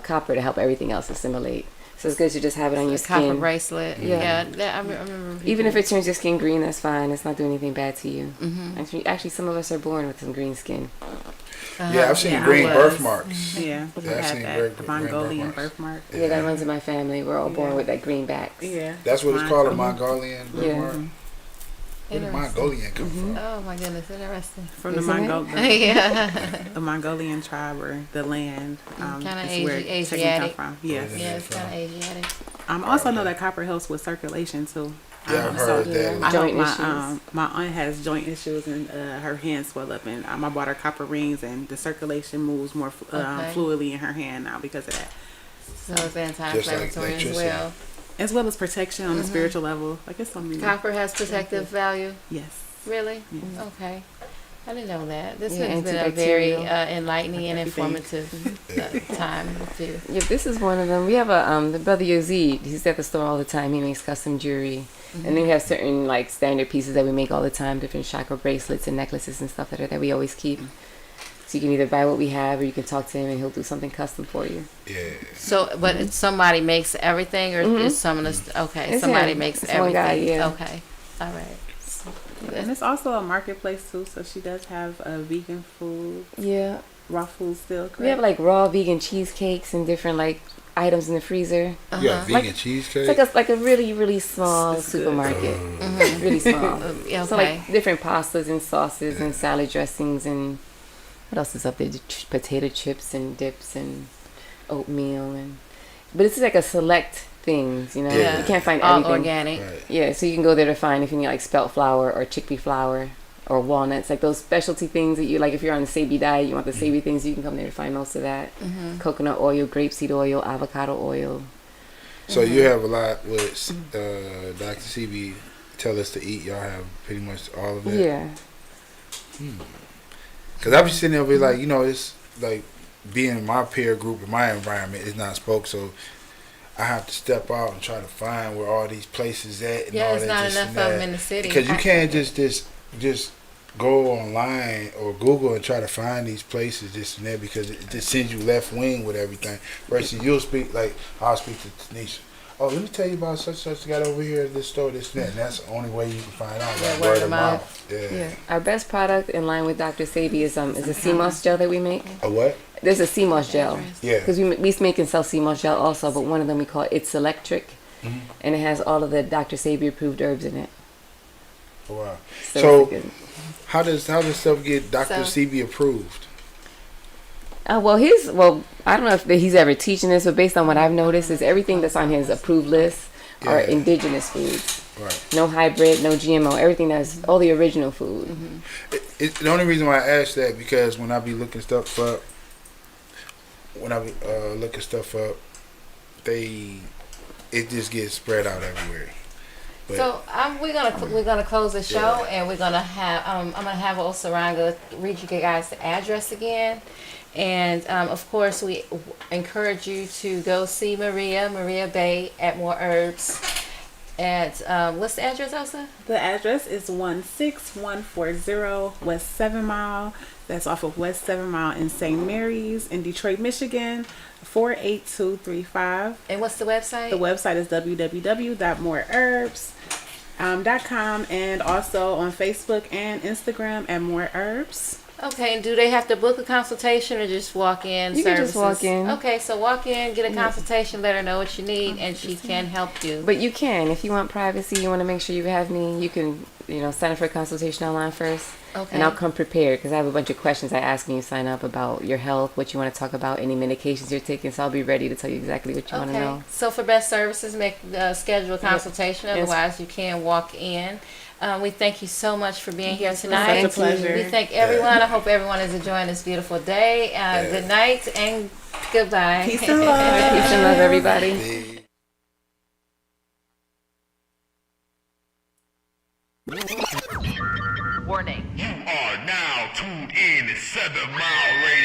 copper to help everything else assimilate. So it's good to just have it on your Copper skin. bracelet. Yeah. I remember. Even if it turns your skin green, that's fine. It's not doing anything bad to you. Actually, some of us are born with some green skin. Yeah, I've seen Yeah, I green was. birthmarks. Yeah, we Yeah, I've had seen that green Mongolian birthmarks. birthmark. Yeah, that runs in my family. We're all born with that green backs. Yeah, That's what it's mine called, a too. Mongolian birthmark. Where did Interesting. Mongolian come from? Oh my goodness, interesting. From the Isn't it? Mongolian, the Mongolian tribe or the land. Kinda is where Asi- technically come Asiatic. from. Yes. Yeah, it's kind of Asiatic. Also know that copper helps with circulation too. Yeah, I've heard that. I Joint hope issues. my aunt has joint issues and her hands swell up, and I bought her copper rings, and the circulation moves more Okay. fluidly in her hand now because of that, So it's anti-inflammatory as electricity. well. as well as protection on the spiritual level. Like it's something. Copper has protective value. Yes. Really? Yes. Okay. I didn't know that. This Yeah, has been a very antibacterial. enlightening and Everything. informative time with you. Yeah, this is one of them. We have the brother Yazid. He's at the store all the time. He makes custom jewelry, and then we have certain like standard pieces that we make all the time, different chakra bracelets and necklaces and stuff that we always keep. So you can either buy what we have, or you can talk to him, and he'll do something custom for you. Yeah. So, but it's somebody makes everything, or is some of this? Okay, It's somebody him. makes It's everything. one guy, yeah. Okay, all right. And it's also a marketplace too, so she does have vegan food, Yeah, raw food still, correct? we have like raw vegan cheesecakes and different like items in the freezer. You got vegan Like- cheesecake? It's like a really really small It's good. supermarket, really small. Yeah, So okay. like different pastas and sauces and salad dressings and what else is up there? Potato chips and dips and oatmeal but it's like a select things, you know. Yeah. You can't find All everything. organic. Right. Yeah, so you can go there to find if you need like spelt flour or chickpea flour or walnuts, like those specialty things that you like. If you're on the Sabi diet, you want the Sabi things, you can come there to find most of that. Coconut oil, grapeseed oil, avocado oil. So you have a lot with Dr. CB tell us to eat. Y'all have pretty much all of it. Yeah. Because I be sitting over here like, you know, it's like being in my peer group in my environment is not spoke, so I have to step out and try to find where all these places at and Yeah, all there's that. not this enough and of that. them in the city. Because you can't just go online or Google and try to find these places, this and that, because it just sends you left wing with everything. Versus you'll speak, like, I'll speak to Tanisha. Oh, let me tell you about such got over here at this store, this and that. And that's the only way you can find out. Yeah, Like, word of mouth. Yeah. Yeah. Our best product in line with Dr. Sabi is a sea moss gel that we make. A what? There's a sea moss gel. Yeah. Because we make and sell sea moss gel also, but one of them we call It's Electric. And it has all of the Dr. Sabi approved herbs in it. Oh, wow. So, So- it's good. How does stuff get Dr. So- CB approved? Well, I don't know if he's ever teaching this, but based on what I've noticed, is everything that's on his approved list are Yeah. indigenous foods. Right. No hybrid, no GMO, everything that's all the original food. The only reason why I ask that because when I be looking stuff up, it just gets spread out everywhere. But So we're gonna close the show, and we're gonna have I'm gonna have Osaranga read you guys the address again, and of course we encourage you to go see Maria Bay at More Herbs. At what's the address, Elsa? The address is 16140 West 7 Mile. That's off of West 7 Mile in St. Mary's in Detroit, Michigan, 48235. And what's the website? The website is www.moreherbs.com and also on Facebook and Instagram at More Herbs. Okay, and do they have to book a consultation or just walk in? You can services? just walk in. Okay, so walk in, get a consultation, let her know what you need, and she can help you. But you can, if you want privacy, you want to make sure you have me, you can, sign up for a consultation online first. Okay. And I'll come prepared because I have a bunch of questions I ask when you sign up about your health, what you want to talk about, any medications you're taking. So I'll be ready to tell you exactly what you want to Okay. know. So for best services, schedule a consultation. Yes. Otherwise, you can walk in. We thank you so much for being here tonight. Such a pleasure. We thank everyone. I hope everyone is enjoying this beautiful day. Good night and goodbye. Peace and love. Peace and love, everybody. You are now tuned in to 7 Mile Radio.